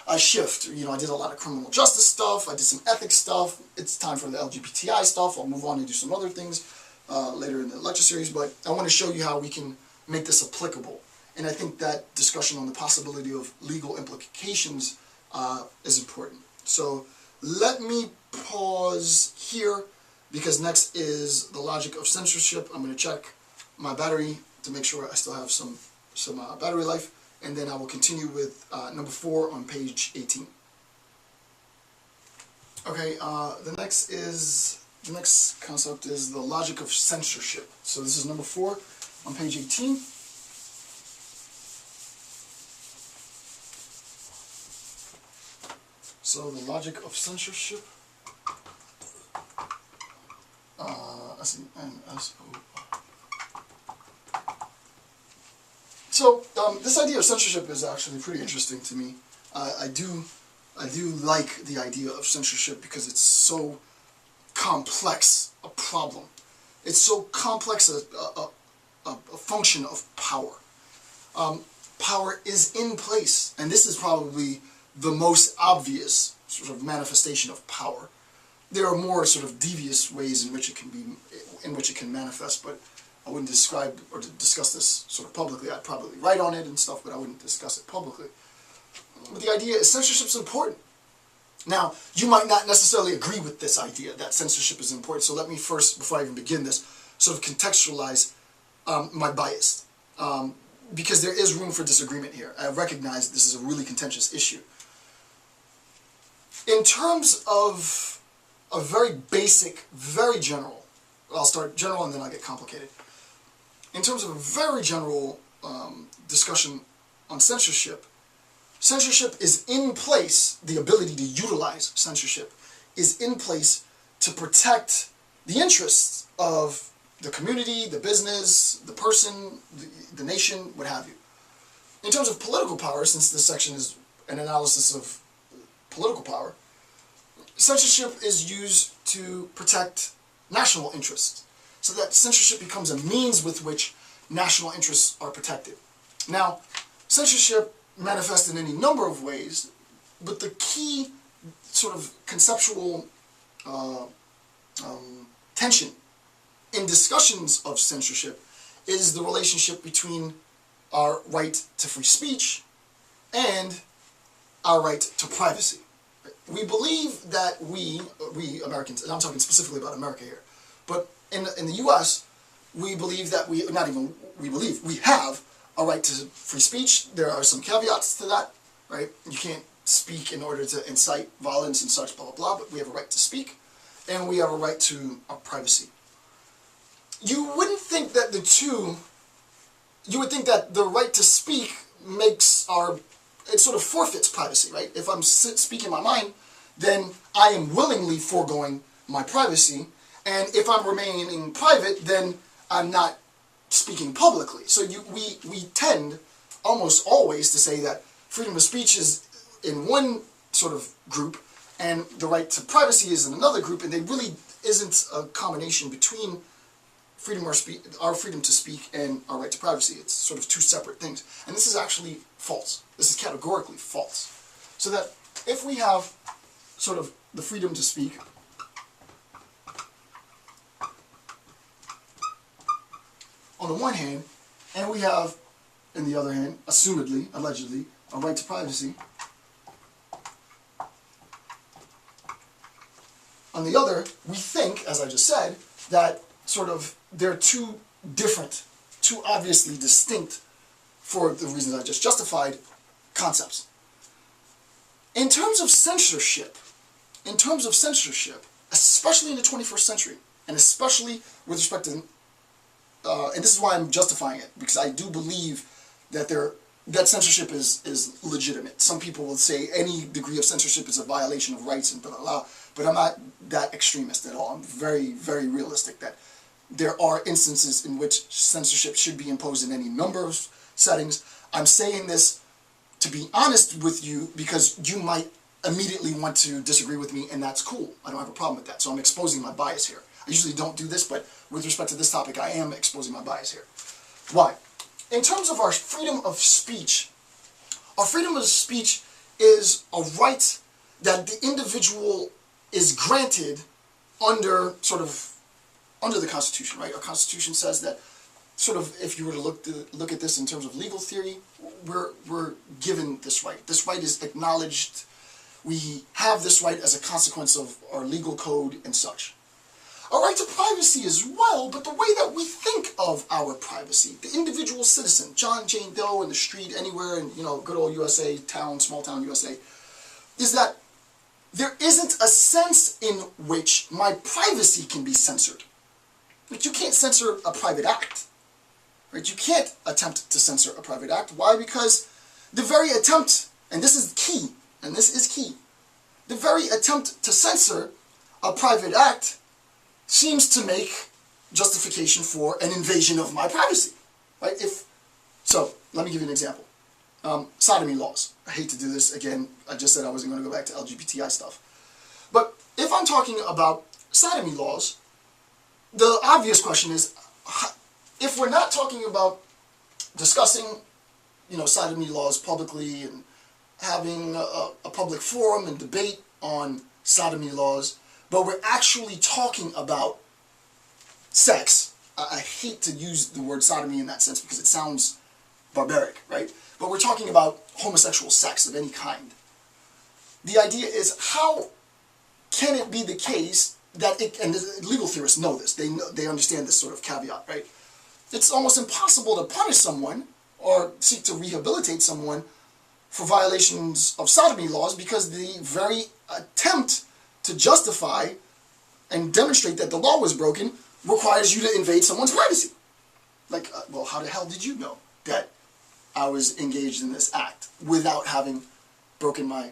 I shift. I did a lot of criminal justice stuff. I did some ethics stuff. It's time for the LGBTI stuff. I'll move on and do some other things later in the lecture series, but I want to show you how we can make this applicable. And I think that discussion on the possibility of legal implications is important. So let me pause here, because next is the logic of censorship. I'm going to check my battery to make sure I still have some battery life, and then I will continue with number 4 on page 18. Okay, the next concept is the logic of censorship. So this is number 4 on page 18. So the logic of censorship. So this idea of censorship is actually pretty interesting to me. I do like the idea of censorship because it's so complex a problem. It's so complex a function of power. Power is in place, and this is probably the most obvious sort of manifestation of power. There are more sort of devious ways in which it can manifest, but I wouldn't describe or discuss this sort of publicly. I'd probably write on it and stuff, but I wouldn't discuss it publicly. But the idea is censorship is important. Now, you might not necessarily agree with this idea that censorship is important, so let me first, before I even begin this, sort of contextualize my bias. Because there is room for disagreement here. I recognize this is a really contentious issue. In terms of a very basic, very general, I'll start general and then I'll get complicated. In terms of a very general discussion on censorship, censorship is in place, the ability to utilize censorship is in place to protect the interests of the community, the business, the person, the nation, what have you. In terms of political power, since this section is an analysis of political power, censorship is used to protect national interests, so that censorship becomes a means with which national interests are protected. Now, censorship manifests in any number of ways, but the key sort of conceptual tension in discussions of censorship is the relationship between our right to free speech and our right to privacy. We believe that we Americans, and I'm talking specifically about America here, but in the U.S., we believe that we have a right to free speech. There are some caveats to that, right? You can't speak in order to incite violence and such, blah, blah, blah, but we have a right to speak, and we have a right to our privacy. You wouldn't think that the two you would think that the right to speak makes it sort of forfeits privacy, right? If I'm speaking my mind, then I am willingly foregoing my privacy, and if I'm remaining private, then I'm not speaking publicly. So we tend almost always to say that freedom of speech is in one sort of group, and the right to privacy is in another group, and there really isn't a combination between our freedom to speak and our right to privacy. It's sort of two separate things. And this is actually false. This is categorically false. So that if we have sort of the freedom to speak, on the one hand, and we have, in the other hand, assumedly, allegedly, a right to privacy, on the other, we think, as I just said, that sort of they're two different, two obviously distinct, for the reasons I just justified, concepts. In terms of censorship, especially in the 21st century, and especially with respect to, and this is why I'm justifying it, because I do believe that that censorship is legitimate. Some people will say any degree of censorship is a violation of rights and blah, blah, blah, but I'm not that extremist at all. I'm very, very realistic that there are instances in which censorship should be imposed in any number of settings. I'm saying this to be honest with you because you might immediately want to disagree with me, and that's cool. I don't have a problem with that. So I'm exposing my bias here. I usually don't do this, but with respect to this topic, I am exposing my bias here. Why? In terms of our freedom of speech is a right that the individual is granted under the Constitution, right? Our Constitution says that sort of, if you were to look at this in terms of legal theory, we're given this right. This right is acknowledged. We have this right as a consequence of our legal code and such. Our right to privacy as well, but the way that we think of our privacy, the individual citizen, John, Jane Doe in the street, anywhere in, good old USA, small town USA, is that there isn't a sense in which my privacy can be censored. Like, you can't censor a private act. Right? You can't attempt to censor a private act. Why? Because the very attempt, and this is key, the very attempt to censor a private act seems to make justification for an invasion of my privacy. Right? So, let me give you an example. Sodomy laws. I hate to do this again. I just said I wasn't going to go back to LGBTI stuff. But if I'm talking about sodomy laws, the obvious question is, if we're not talking about discussing, sodomy laws publicly and having a public forum and debate on sodomy laws, but we're actually talking about sex. I hate to use the word sodomy in that sense because it sounds barbaric, right? But we're talking about homosexual sex of any kind. The idea is, how can it be the case that and the legal theorists know this, they understand this sort of caveat, right? It's almost impossible to punish someone or seek to rehabilitate someone for violations of sodomy laws because the very attempt to justify and demonstrate that the law was broken requires you to invade someone's privacy. Like, well, how the hell did you know that I was engaged in this act without having broken my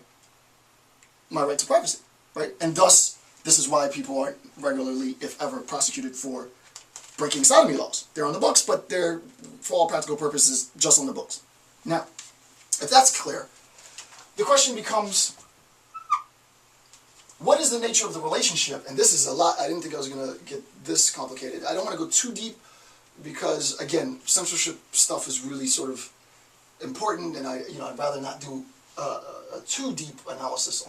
right to privacy, right? And thus, this is why people aren't regularly, if ever, prosecuted for breaking sodomy laws. They're on the books, but they're, for all practical purposes, just on the books. Now, if that's clear, the question becomes, what is the nature of the relationship? And this is a lot. I didn't think I was going to get this complicated. I don't want to go too deep because, again, censorship stuff is really sort of important, and I'd rather not do a too deep analysis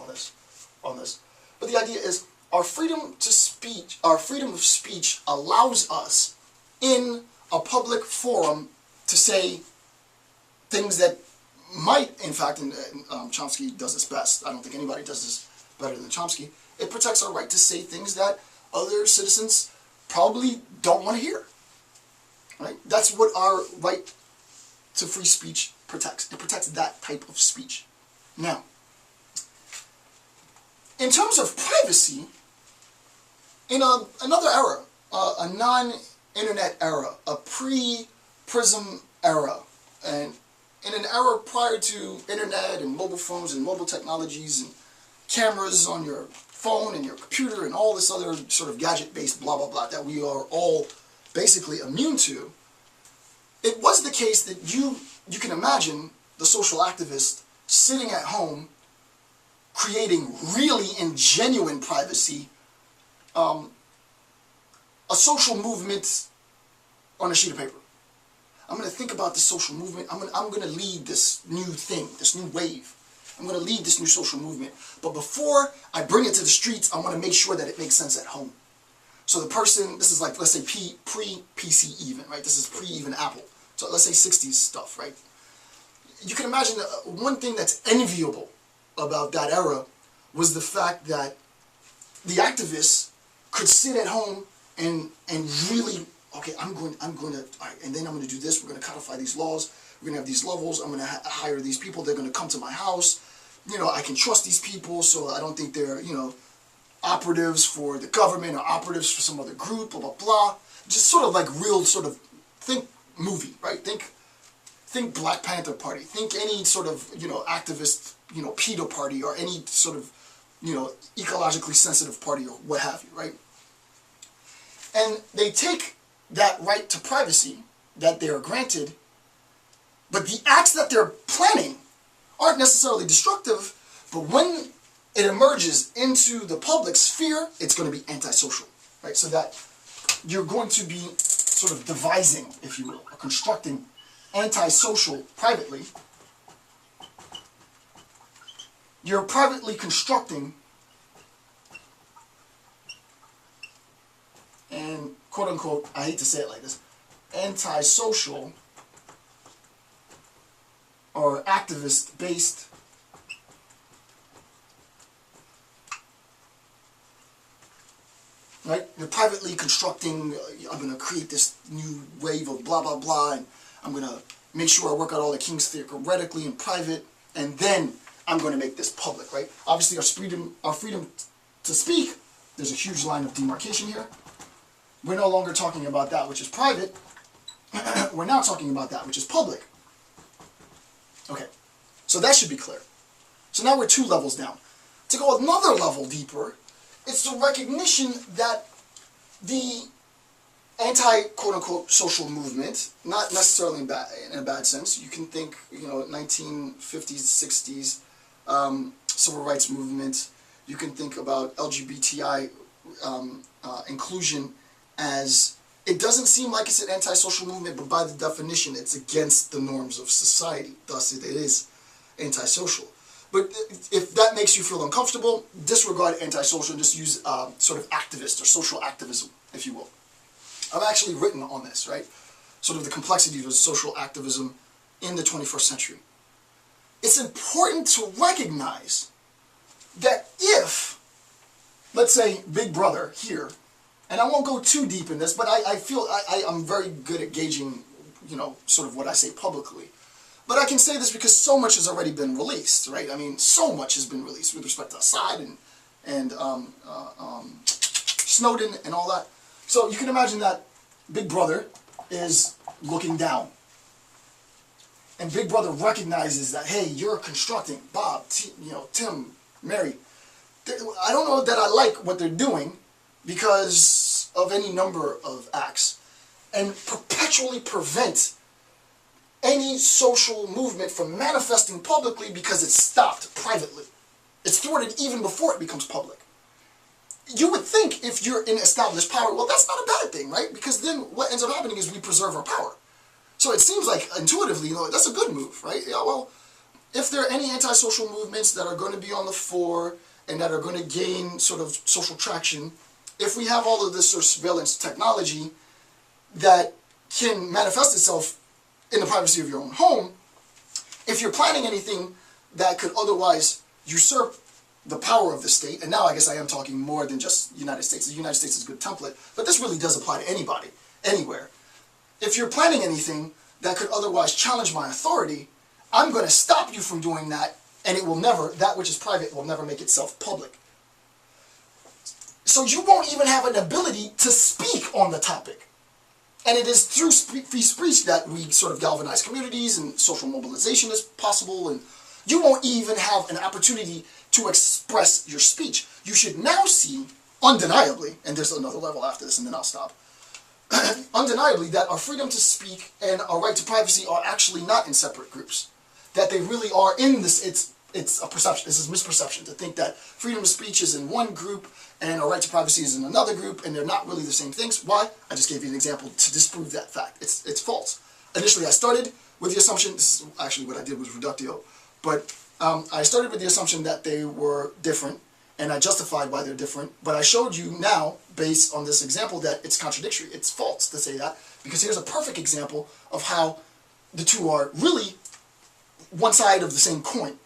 on this. But the idea is, our freedom of speech allows us in a public forum to say things that might, in fact, and Chomsky does this best. I don't think anybody does this better than Chomsky. It protects our right to say things that other citizens probably don't want to hear. Right? That's what our right to free speech protects. It protects that type of speech. Now, in terms of privacy, in another era, a non-internet era, a pre-PRISM era. And in an era prior to internet and mobile phones and mobile technologies and cameras on your phone and your computer and all this other sort of gadget-based blah, blah, blah that we are all basically immune to, it was the case that you can imagine the social activist sitting at home creating really in genuine privacy a social movement on a sheet of paper. I'm going to think about this social movement. I'm going to lead this new thing, this new wave. I'm going to lead this new social movement. But before I bring it to the streets, I want to make sure that it makes sense at home. So the person, this is like, let's say pre-PC even, right? This is pre-even Apple. So let's say 60s stuff, right? You can imagine one thing that's enviable about that era was the fact that the activists could sit at home and really, okay, I'm going to, all right, and then I'm going to do this. We're going to codify these laws. We're going to have these levels. I'm going to hire these people. They're going to come to my house. You know, I can trust these people, so I don't think they're, you know, operatives for the government or operatives for some other group, blah, blah, blah. Just sort of like real sort of, think movie, right? Think Black Panther Party. Think any sort of, you know, activist, you know, pedo party or any sort of, you know, ecologically sensitive party or what have you, right? And they take that right to privacy that they are granted, but the acts that they're planning aren't necessarily destructive, but when it emerges into the public sphere, it's going to be antisocial, right? So that you're going to be sort of devising, if you will, or constructing antisocial privately. You're privately constructing and quote unquote, I hate to say it like this, antisocial or activist based right? You're privately constructing, I'm going to create this new wave of blah, blah, blah, and I'm going to make sure I work out all the kinks theoretically in private, and then I'm going to make this public, right? Obviously, our freedom to speak, there's a huge line of demarcation here. We're no longer talking about that which is private. We're now talking about that which is public. Okay, so that should be clear. So now we're 2 levels down. To go another level deeper, it's the recognition that the anti-quote-unquote social movement, not necessarily in a bad sense, you can think, you know, 1950s, 60s, civil rights movement, you can think about LGBTI inclusion as, it doesn't seem like it's an anti-social movement, but by the definition, it's against the norms of society, thus it is antisocial. But if that makes you feel uncomfortable, disregard antisocial and just use sort of activist or social activism, if you will. I've actually written on this, right? Sort of the complexity of social activism in the 21st century. It's important to recognize that if, let's say, Big Brother here, and I won't go too deep in this, but I feel I'm very good at gauging, you know, sort of what I say publicly. But I can say this because so much has already been released, right? I mean, so much has been released with respect to Assad and Snowden and all that. So you can imagine that Big Brother is looking down. And Big Brother recognizes that, hey, you're constructing, Bob, you know, Tim, Mary. I don't know that I like what they're doing because of any number of acts. And perpetually prevent any social movement from manifesting publicly because it's stopped privately. It's thwarted even before it becomes public. You would think if you're in established power, well, that's not a bad thing, right? Because then what ends up happening is we preserve our power. So it seems like intuitively, you know, that's a good move, right? Yeah, well, if there are any antisocial movements that are going to be on the fore and that are going to gain sort of social traction, if we have all of this sort of surveillance technology that can manifest itself in the privacy of your own home, if you're planning anything that could otherwise usurp the power of the state, and now I guess I am talking more than just the United States. The United States is a good template, but this really does apply to anybody, anywhere. If you're planning anything that could otherwise challenge my authority, I'm going to stop you from doing that, and it will never, that which is private will never make itself public. So you won't even have an ability to speak on the topic. And it is through free speech that we sort of galvanize communities and social mobilization is possible, and you won't even have an opportunity to express your speech. You should now see, undeniably, and there's another level after this and then I'll stop, undeniably that our freedom to speak and our right to privacy are actually not in separate groups. That they really are in this, it's a perception, this is misperception, to think that freedom of speech is in one group and our right to privacy is in another group, and they're not really the same things. Why? I just gave you an example to disprove that fact. It's false. Initially I started with the assumption, this is actually what I did was reductio, but I started with the assumption that they were different, and I justified why they're different, but I showed you now, based on this example, that it's contradictory. It's false to say that, because here's a perfect example of how the two are really one side of the same coin.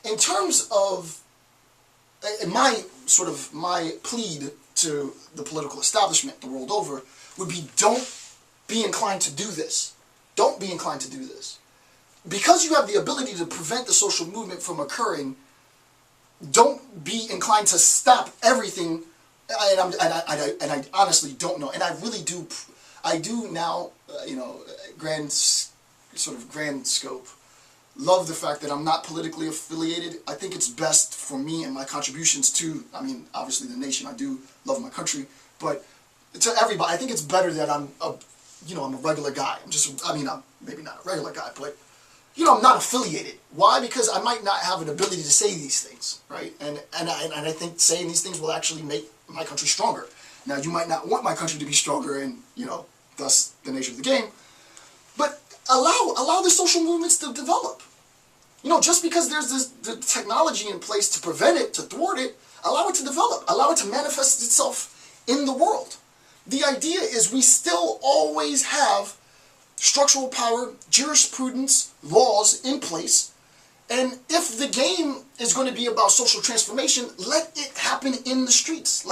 In terms of my plead to the political establishment the world over would be, don't be inclined to do this. Don't be inclined to do this. Because you have the ability to prevent the social movement from occurring, don't be inclined to stop everything. And I honestly don't know. And I really do. I do now, grand scope, love the fact that I'm not politically affiliated. I think it's best for me and my contributions to, obviously the nation. I do love my country, but to everybody, I think it's better that I'm a regular guy. I'm maybe not a regular guy, but I'm not affiliated. Why? Because I might not have an ability to say these things, right? And I think saying these things will actually make my country stronger. Now, you might not want my country to be stronger, and thus the nature of the game. But allow the social movements to develop. Just because there's the technology in place to prevent it, to thwart it, allow it to develop. Allow it to manifest itself in the world. The idea is we still always have structural power, jurisprudence, laws in place, and if the game is going to be about social transformation, let it happen in the streets.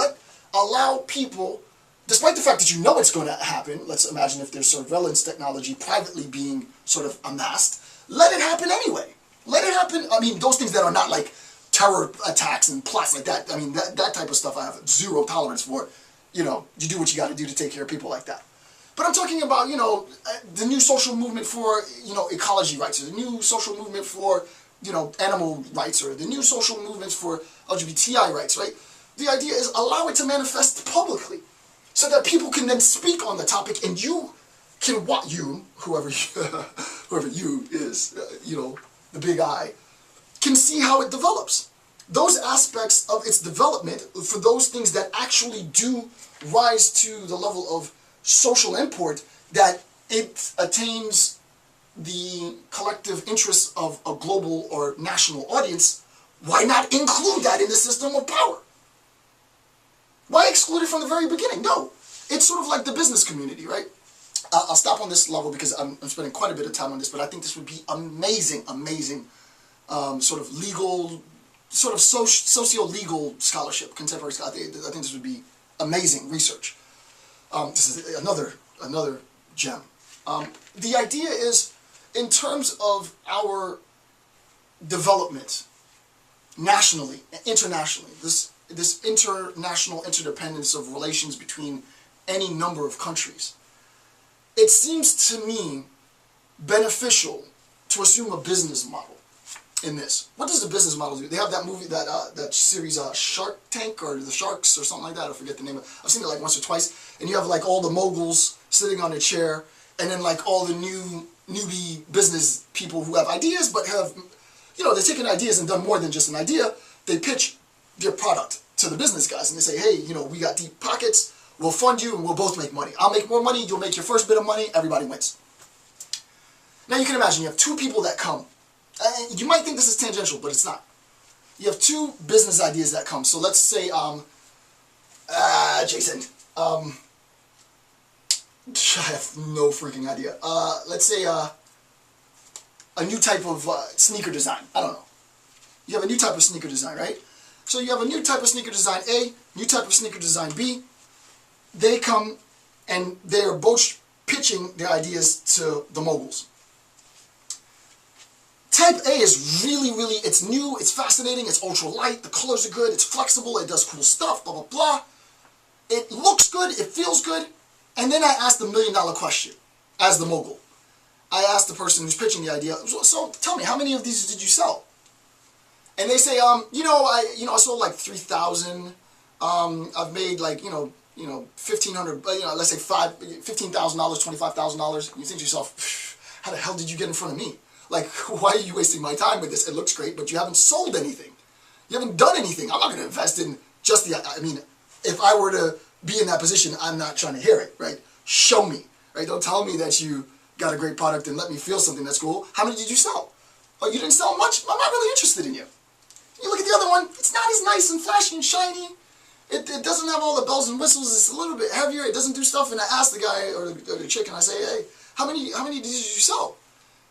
Allow people, despite the fact that it's going to happen, let's imagine if there's surveillance technology privately being sort of amassed, let it happen anyway. Let it happen. Those things that are not like terror attacks and plots like that, that type of stuff I have zero tolerance for. You do what you got to do to take care of people like that. But I'm talking about, the new social movement for, ecology rights, or the new social movement for, animal rights, or the new social movements for LGBTI rights, right? The idea is allow it to manifest publicly so that people can then speak on the topic, and you can whoever you is, the big I, can see how it develops. Those aspects of its development, for those things that actually do rise to the level of social import, that it attains the collective interests of a global or national audience, why not include that in the system of power? Why exclude it from the very beginning? No. It's sort of like the business community, right? I'll stop on this level because I'm spending quite a bit of time on this, but I think this would be amazing sort of legal, sort of socio-legal scholarship, contemporary scholarship. I think this would be amazing research. This is another gem. The idea is, in terms of our development, nationally, internationally, this international interdependence of relations between any number of countries, it seems to me beneficial to assume a business model in this. What does the business model do? They have that movie, that series, Shark Tank, or The Sharks, or something like that. I forget the name of it. I've seen it like once or twice. And you have like all the moguls sitting on a chair, and then like all the newbie business people who have ideas, but have, they're taking ideas and done more than just an idea. They pitch their product to the business guys, and they say, hey, we got deep pockets. We'll fund you, and we'll both make money. I'll make more money. You'll make your first bit of money. Everybody wins. Now you can imagine you have two people that come. You might think this is tangential, but it's not. You have two business ideas that come. So let's say, Jason, I have no freaking idea. Let's say a new type of sneaker design. I don't know. You have a new type of sneaker design, right? So you have a new type of sneaker design A, new type of sneaker design B. They come and they're both pitching their ideas to the moguls. Type A is really, it's new, it's fascinating, it's ultra light, the colors are good, it's flexible, it does cool stuff, blah, blah, blah. It looks good, it feels good, And then I asked the $1,000,000 question as the mogul. I asked the person who's pitching the idea, so tell me, how many of these did you sell? And they say, I sold like 3,000. I've made like, 1,500, let's say $15,000, $25,000. You think to yourself, how the hell did you get in front of me? Like, why are you wasting my time with this? It looks great, but you haven't sold anything. You haven't done anything. I'm not going to invest in just if I were to be in that position, I'm not trying to hear it, right? Show me, right? Don't tell me that you got a great product and let me feel something that's cool. How many did you sell? Oh, you didn't sell much? I'm not really interested in you. You look at the other one, it's not as nice and flashy and shiny. It doesn't have all the bells and whistles. It's a little bit heavier. It doesn't do stuff. And I ask the guy or the chick, and I say, hey, how many did you sell?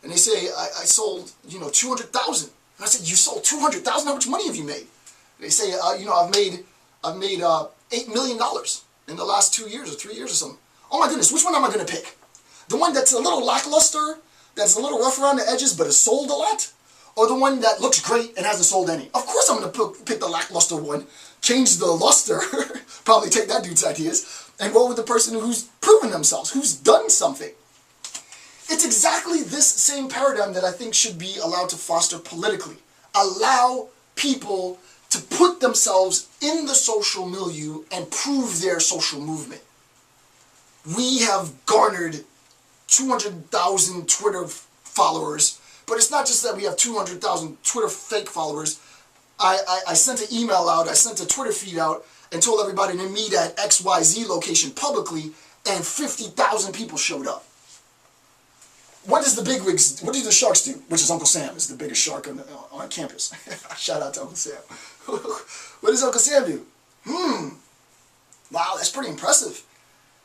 And they say, I sold, 200,000. And I said, you sold 200,000? How much money have you made? They say, I've made $8 million in the last 2 years or 3 years or something. Oh my goodness, which one am I going to pick? The one that's a little lackluster, that's a little rough around the edges, but has sold a lot? Or the one that looks great and hasn't sold any? Of course I'm going to pick the lackluster one, change the luster, probably take that dude's ideas, and roll with the person who's proven themselves, who's done something. It's exactly this same paradigm that I think should be allowed to foster politically. Allow people to put themselves in the social milieu and prove their social movement. We have garnered 200,000 Twitter followers, but it's not just that we have 200,000 Twitter fake followers. I sent an email out, I sent a Twitter feed out, and told everybody to meet at XYZ location publicly, and 50,000 people showed up. What do the sharks do? Which is Uncle Sam, is the biggest shark on campus. Shout out to Uncle Sam. What does Uncle Sam do? Wow, that's pretty impressive.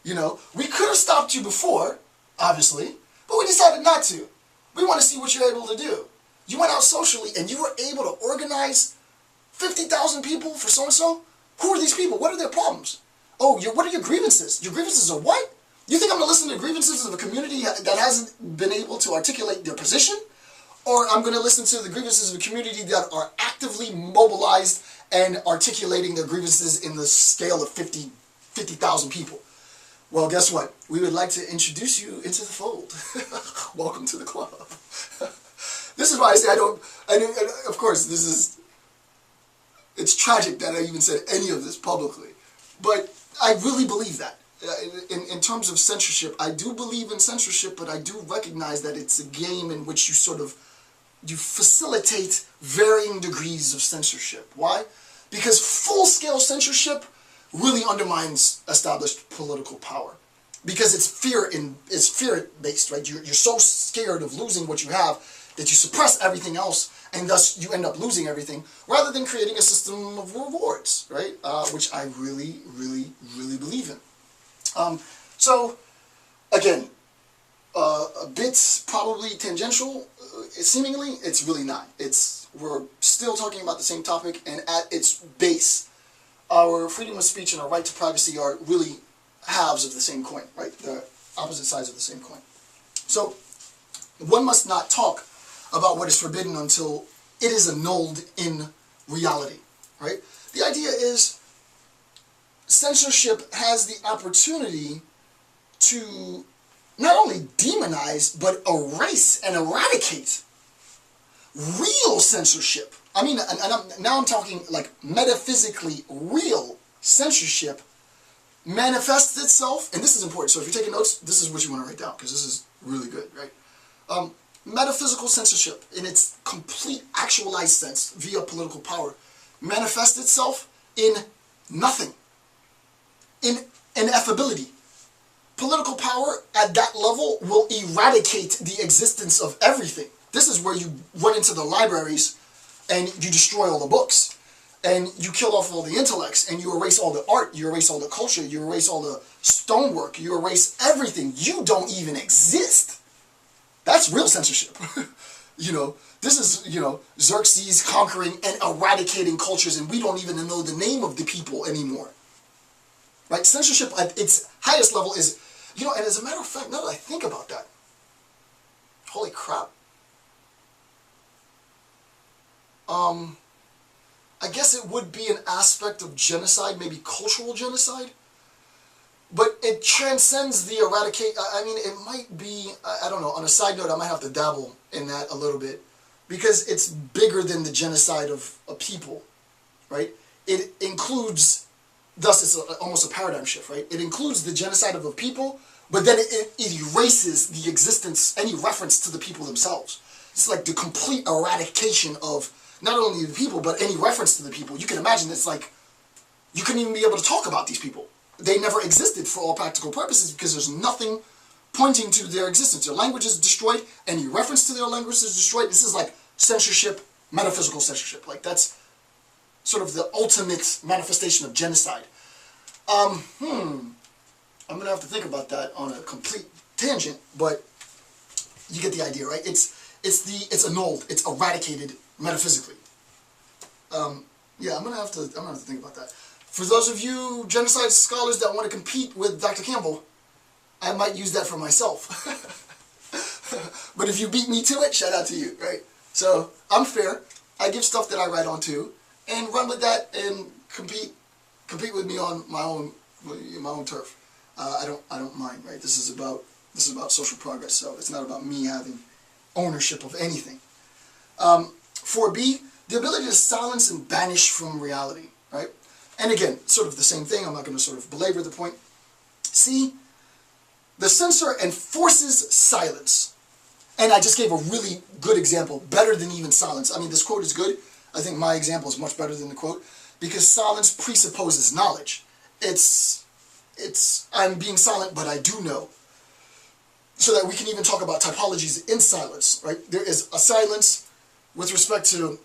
We could have stopped you before, obviously, but we decided not to. We want to see what you're able to do. You went out socially and you were able to organize 50,000 people for so-and-so? Who are these people? What are their problems? Oh, what are your grievances? Your grievances are what? You think I'm going to listen to the grievances of a community that hasn't been able to articulate their position? Or I'm going to listen to the grievances of a community that are actively mobilized and articulating their grievances in the scale of 50,000 people? Well, guess what? We would like to introduce you into the fold. Welcome to the club. This is why I say of course, it's tragic that I even said any of this publicly. But I really believe that. In terms of censorship, I do believe in censorship, but I do recognize that it's a game in which you facilitate varying degrees of censorship. Why? Because full-scale censorship really undermines established political power. Because it's fear-based, right? You're so scared of losing what you have that you suppress everything else, and thus you end up losing everything, rather than creating a system of rewards, right? Which I really, really, really believe in. So, again, a bit probably tangential, seemingly, it's really not. We're still talking about the same topic, and at its base, our freedom of speech and our right to privacy are really halves of the same coin, right? The opposite sides of the same coin. So, one must not talk about what is forbidden until it is annulled in reality, right? The idea is censorship has the opportunity to not only demonize, but erase and eradicate real censorship. I mean, now I'm talking like metaphysically real censorship manifests itself, and this is important, so if you're taking notes, this is what you want to write down, because this is really good, right? Metaphysical censorship, in its complete actualized sense, via political power, manifests itself in nothing, in ineffability. Political power at that level will eradicate the existence of everything. This is where you run into the libraries and you destroy all the books, and you kill off all the intellects, and you erase all the art, you erase all the culture, you erase all the stonework, you erase everything. You don't even exist. That's real censorship. This is, Xerxes conquering and eradicating cultures, and we don't even know the name of the people anymore. Right? Censorship at its highest level is, and as a matter of fact, now that I think about that, holy crap. I guess it would be an aspect of genocide, maybe cultural genocide. but it transcends the eradicate. I mean, it might be, I don't know, on a side note, I might have to dabble in that a little bit, because it's bigger than the genocide of a people, right? It includes, thus it's almost a paradigm shift, right? It includes the genocide of a people, but then it erases the existence, any reference to the people themselves. It's like the complete eradication of not only the people, but any reference to the people. You can imagine it's like, you couldn't even be able to talk about these people. They never existed for all practical purposes because there's nothing pointing to their existence. Their language is destroyed. Any reference to their language is destroyed. This is like censorship, metaphysical censorship. Like that's sort of the ultimate manifestation of genocide. I'm going to have to think about that on a complete tangent, but you get the idea, right? It's annulled. It's eradicated metaphysically. Yeah, I'm gonna have to think about that. For those of you genocide scholars that want to compete with Dr. Campbell, I might use that for myself. But if you beat me to it, shout out to you, right? So I'm fair. I give stuff that I write on too, and run with that and compete with me on my own turf. I don't mind, right? This is about social progress, so it's not about me having ownership of anything. 4b, the ability to silence and banish from reality, right? And again, sort of the same thing. I'm not going to sort of belabor the point. C, the censor enforces silence. And I just gave a really good example, better than even silence. I mean, this quote is good. I think my example is much better than the quote, because silence presupposes knowledge. It's I'm being silent, but I do know. So that we can even talk about typologies in silence, right? There is a silence with respect to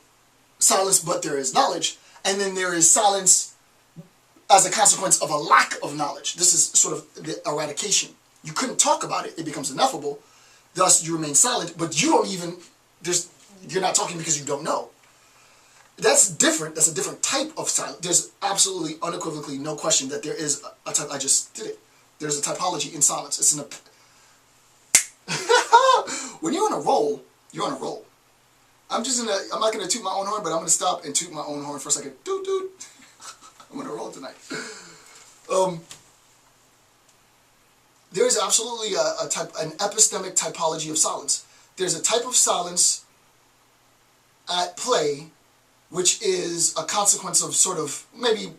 silence, but there is knowledge. And then there is silence as a consequence of a lack of knowledge. This is sort of the eradication. You couldn't talk about it. It becomes ineffable. Thus, you remain silent, but you don't even, you're not talking because you don't know. That's different. That's a different type of silence. There's absolutely, unequivocally no question that there is a type, I just did it. There's a typology in silence. It's an, when you're on a roll, you're on a roll. I'm not gonna toot my own horn, but I'm gonna stop and toot my own horn for a second. Doot doot. I'm gonna roll tonight. There is absolutely an epistemic typology of silence. There's a type of silence at play, which is a consequence of sort of maybe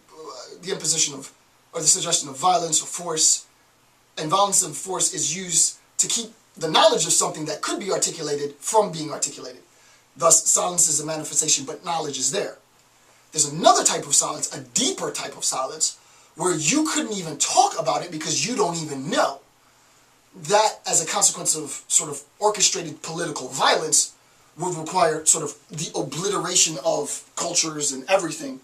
the imposition of, or the suggestion of violence or force. And violence and force is used to keep the knowledge of something that could be articulated from being articulated. Thus, silence is a manifestation, but knowledge is there. There's another type of silence, a deeper type of silence, where you couldn't even talk about it because you don't even know. That, as a consequence of sort of orchestrated political violence, would require sort of the obliteration of cultures and everything,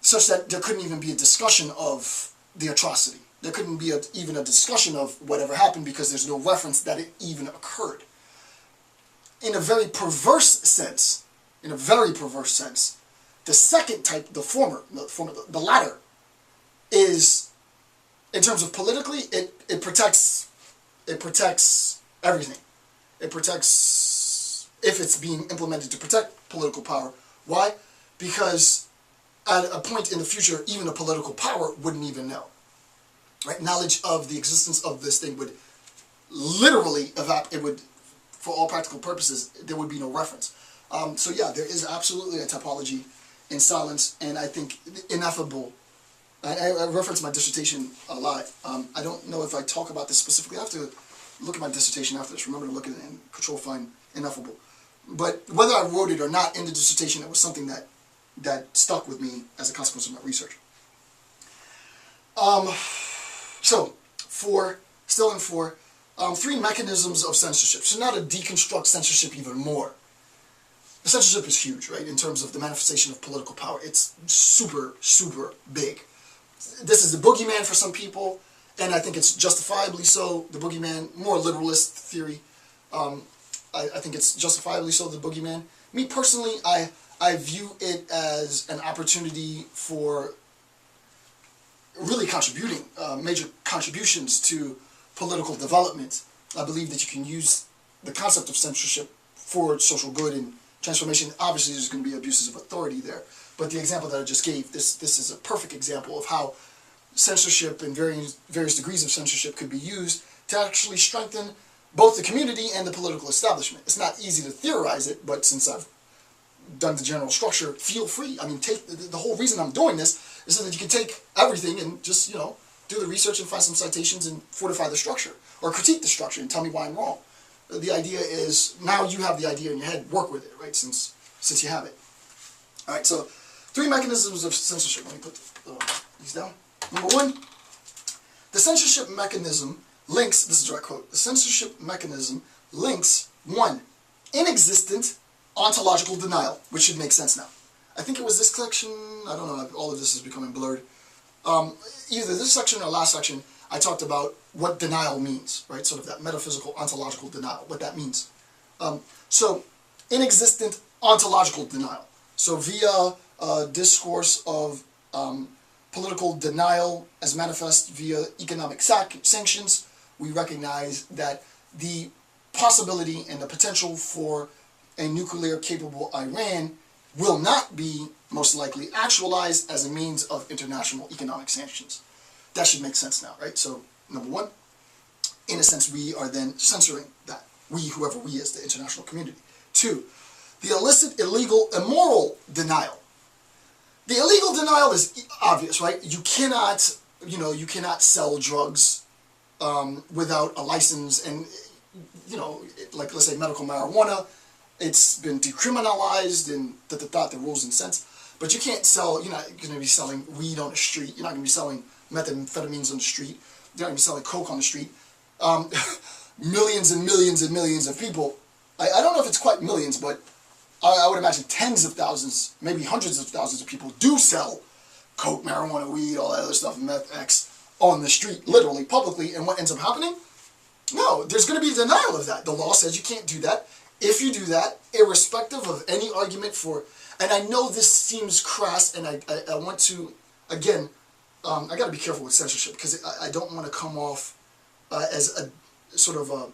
such that there couldn't even be a discussion of the atrocity. There couldn't be even a discussion of whatever happened because there's no reference that it even occurred. In a very perverse sense, the second type, the latter, is, in terms of politically, it protects everything. It protects, if it's being implemented to protect political power. Why? Because at a point in the future, even a political power wouldn't even know. Right? Knowledge of the existence of this thing would literally it would, for all practical purposes, there would be no reference. So yeah, there is absolutely a typology in silence, and I think ineffable. I reference my dissertation a lot. I don't know if I talk about this specifically. I have to look at my dissertation after this. Remember to look at it and control-find ineffable. But whether I wrote it or not in the dissertation, it was something that stuck with me as a consequence of my research. So, still in 4, 3 mechanisms of censorship. So now to deconstruct censorship even more. The censorship is huge, right, in terms of the manifestation of political power. It's super, super big. This is the boogeyman for some people, and I think it's justifiably so, the boogeyman, more literalist theory. I think it's justifiably so, the boogeyman. Me personally, I view it as an opportunity for really contributing, major contributions to political development. I believe that you can use the concept of censorship for social good and transformation. Obviously, there's going to be abuses of authority there. But the example that I just gave, this is a perfect example of how censorship and various degrees of censorship could be used to actually strengthen both the community and the political establishment. It's not easy to theorize it, but since I've done the general structure, feel free. I mean, take the whole reason I'm doing this is so that you can take everything and just, do the research and find some citations and fortify the structure, or critique the structure and tell me why I'm wrong. The idea is, now you have the idea in your head, work with it, right, since you have it. All right, so 3 mechanisms of censorship. Let me put these down. Number 1, the censorship mechanism links, this is a direct quote, the censorship mechanism links 1, inexistent ontological denial, which should make sense now. I think it was this section, I don't know, all of this is becoming blurred. Either this section or last section, I talked about what denial means, right? Sort of that metaphysical ontological denial, what that means. So, inexistent ontological denial. So via discourse of political denial as manifest via economic sanctions, we recognize that the possibility and the potential for a nuclear-capable Iran will not be, most likely, actualized as a means of international economic sanctions. That should make sense now, right? So, number 1, in a sense, we are then censoring that. We, whoever we is, the international community. 2, the illicit, illegal, immoral denial. The illegal denial is obvious, right? You cannot, you cannot sell drugs without a license, and, like, let's say medical marijuana, it's been decriminalized and the rules and cents, but you can't sell, you're not going to be selling weed on the street, you're not going to be selling methamphetamines on the street, you're not going to be selling coke on the street. Millions and millions and millions of people, I don't know if it's quite millions, but I would imagine tens of thousands, maybe hundreds of thousands of people do sell coke, marijuana, weed, all that other stuff, meth, X, on the street, literally, publicly, and what ends up happening? No, there's going to be a denial of that. The law says you can't do that. If you do that, irrespective of any argument for, and I know this seems crass, and I want to, again, I got to be careful with censorship, because I don't want to come off as a sort of a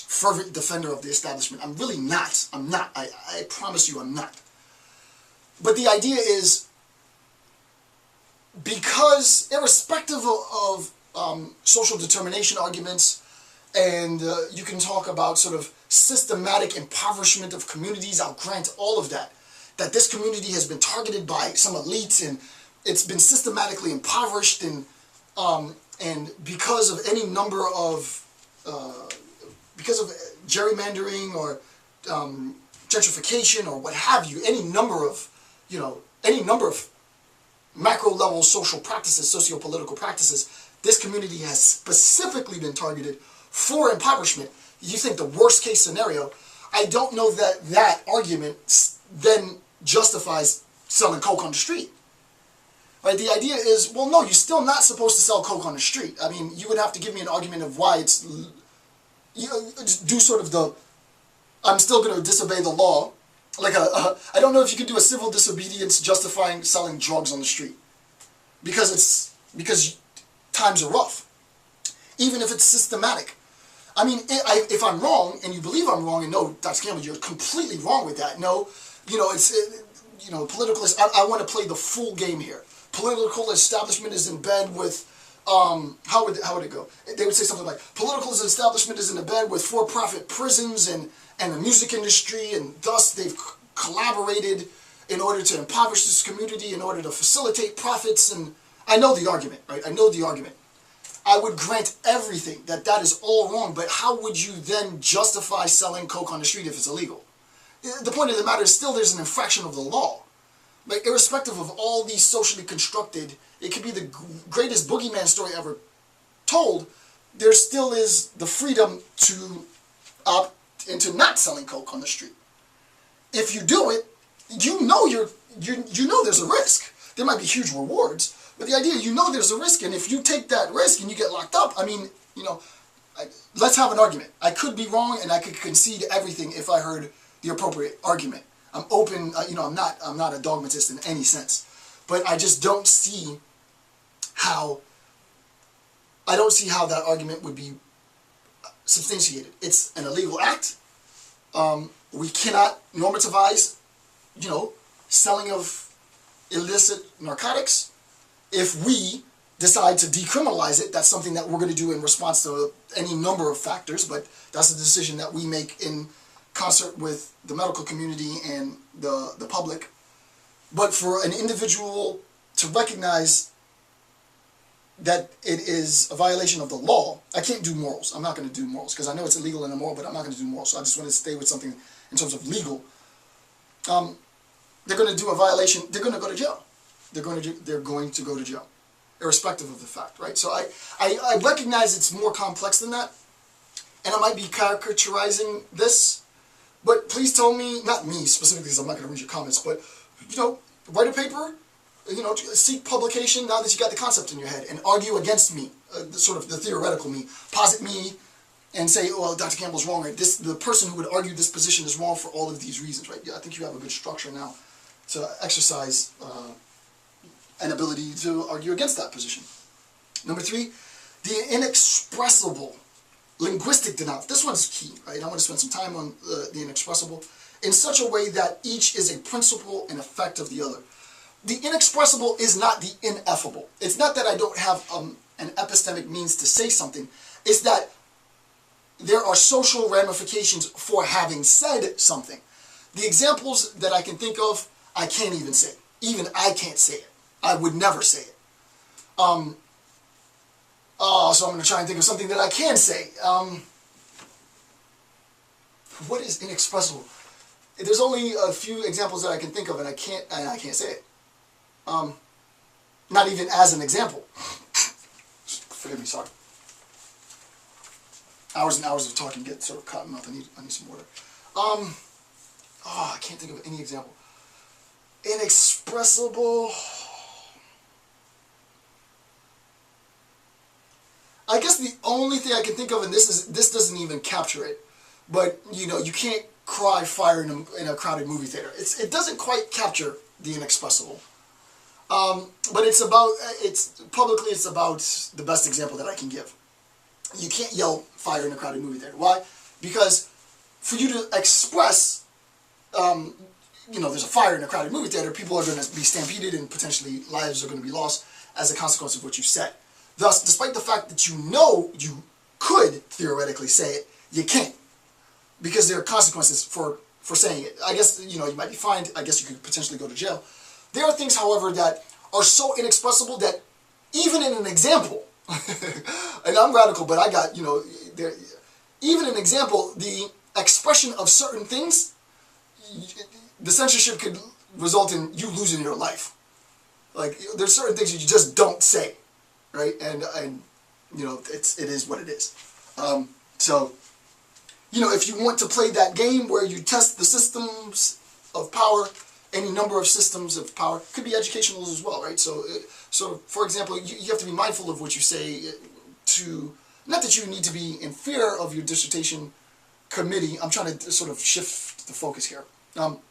fervent defender of the establishment. I'm really not. I'm not. I promise you I'm not. But the idea is, because irrespective of social determination arguments, and you can talk about sort of systematic impoverishment of communities, I'll grant all of that. That this community has been targeted by some elites, and it's been systematically impoverished, and because of any number of, because of gerrymandering or gentrification or what have you, any number of macro level social practices, socio-political practices, this community has specifically been targeted for impoverishment. You think the worst case scenario, I don't know that that argument then justifies selling coke on the street. Right? The idea is, well, no, you're still not supposed to sell coke on the street. I mean, you would have to give me an argument of why it's, do sort of the, I'm still going to disobey the law. Like I don't know if you could do a civil disobedience justifying selling drugs on the street. Because times are rough. Even if it's systematic. I mean, if I'm wrong, and you believe I'm wrong, and no, Dr. Campbell, you're completely wrong with that. No, political, I want to play the full game here. Political establishment is in bed with, how would it go? They would say something like, political establishment is in bed with for-profit prisons and the music industry, and thus they've collaborated in order to impoverish this community, in order to facilitate profits, and I know the argument, right? I know the argument. I would grant everything that is all wrong, but how would you then justify selling coke on the street if it's illegal? The point of the matter is still there's an infraction of the law. Like, irrespective of all these socially constructed, it could be the greatest boogeyman story ever told, there still is the freedom to opt into not selling coke on the street. If you do it, you know there's a risk. There might be huge rewards, but the idea, there's a risk, and if you take that risk and you get locked up, I mean, let's have an argument. I could be wrong, and I could concede everything if I heard the appropriate argument. I'm open, I'm not a dogmatist in any sense, but I just don't see how that argument would be substantiated. It's an illegal act. We cannot normativize, selling of illicit narcotics. If we, decide to decriminalize it, that's something that we're going to do in response to any number of factors, but that's a decision that we make in concert with the medical community and the public. But for an individual to recognize that it is a violation of the law, I can't do morals. I'm not going to do morals because I know it's illegal and immoral, but I'm not going to do morals. So I just want to stay with something in terms of legal. They're going to do a violation. They're going to go to jail. They're going to go to jail, irrespective of the fact, right? So I recognize it's more complex than that, and I might be caricaturizing this, but please tell me, not me specifically, because I'm not going to read your comments, but write a paper. Seek publication now that you got the concept in your head, and argue against me, sort of the theoretical me. Posit me and say, well, Dr. Campbell's wrong. Right? The person who would argue this position is wrong for all of these reasons. Right? Yeah, I think you have a good structure now to exercise an ability to argue against that position. Number 3, the inexpressible linguistic denial. This one's key. Right? I want to spend some time on the inexpressible in such a way that each is a principle and effect of the other. The inexpressible is not the ineffable. It's not that I don't have an epistemic means to say something. It's that there are social ramifications for having said something. The examples that I can think of, I can't even say. Even I can't say it. I would never say it. So I'm going to try and think of something that I can say. What is inexpressible? There's only a few examples that I can think of, and I can't say it. Not even as an example. Forgive me, sorry. Hours and hours of talking get sort of cotton mouth. I need some water. I can't think of any example. Inexpressible. I guess the only thing I can think of, and this doesn't even capture it, but you can't cry fire in a crowded movie theater. It doesn't quite capture the inexpressible. But it's about the best example that I can give. You can't yell fire in a crowded movie theater. Why? Because for you to express, there's a fire in a crowded movie theater, people are going to be stampeded and potentially lives are going to be lost as a consequence of what you said. Thus, despite the fact that you could theoretically say it, you can't. Because there are consequences for saying it. I guess, you might be fined. I guess you could potentially go to jail. There are things, however, that are so inexpressible that even in an example, and I'm radical, but I got, even an example, the expression of certain things, the censorship could result in you losing your life. Like, there's certain things you just don't say, right? And it is what it is. So, if you want to play that game where you test the systems of power, any number of systems of power, could be educational as well, right? So for example, you have to be mindful of what you say not that you need to be in fear of your dissertation committee. I'm trying to sort of shift the focus here. You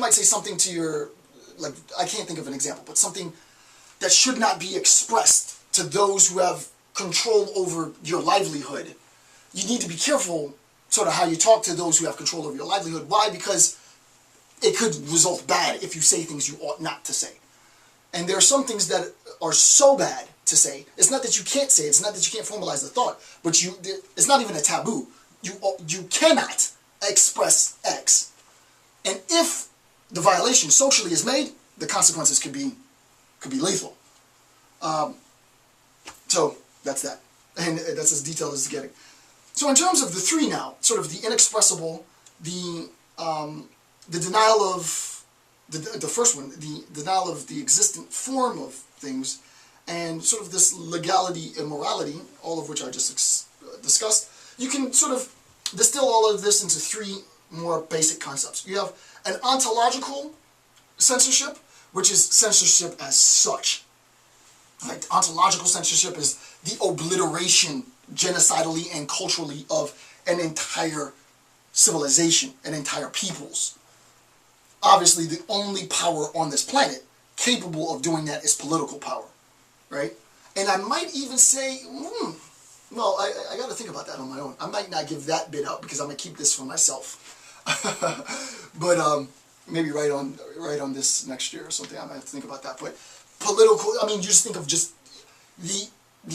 might say something to I can't think of an example, but something that should not be expressed to those who have control over your livelihood. You need to be careful sort of how you talk to those who have control over your livelihood. Why? Because it could result bad if you say things you ought not to say. And there are some things that are so bad to say. It's not that you can't say it. It's not that you can't formalize the thought. But it's not even a taboo. You cannot express X. And if the violation socially is made, the consequences could be lethal. So that's that. And that's as detailed as it's getting. So in terms of the 3 now, sort of the inexpressible, the denial of, the first one, the denial of the existent form of things, and sort of this legality and morality, all of which I just discussed, you can sort of distill all of this into 3 more basic concepts. You have an ontological censorship, which is censorship as such. Like, ontological censorship is the obliteration genocidally and culturally of an entire civilization, an entire peoples. Obviously, the only power on this planet capable of doing that is political power, right? And I might even say, well, I got to think about that on my own. I might not give that bit out because I'm going to keep this for myself. But maybe right on this next year or something, I might have to think about that. But political, I mean, you just think of just the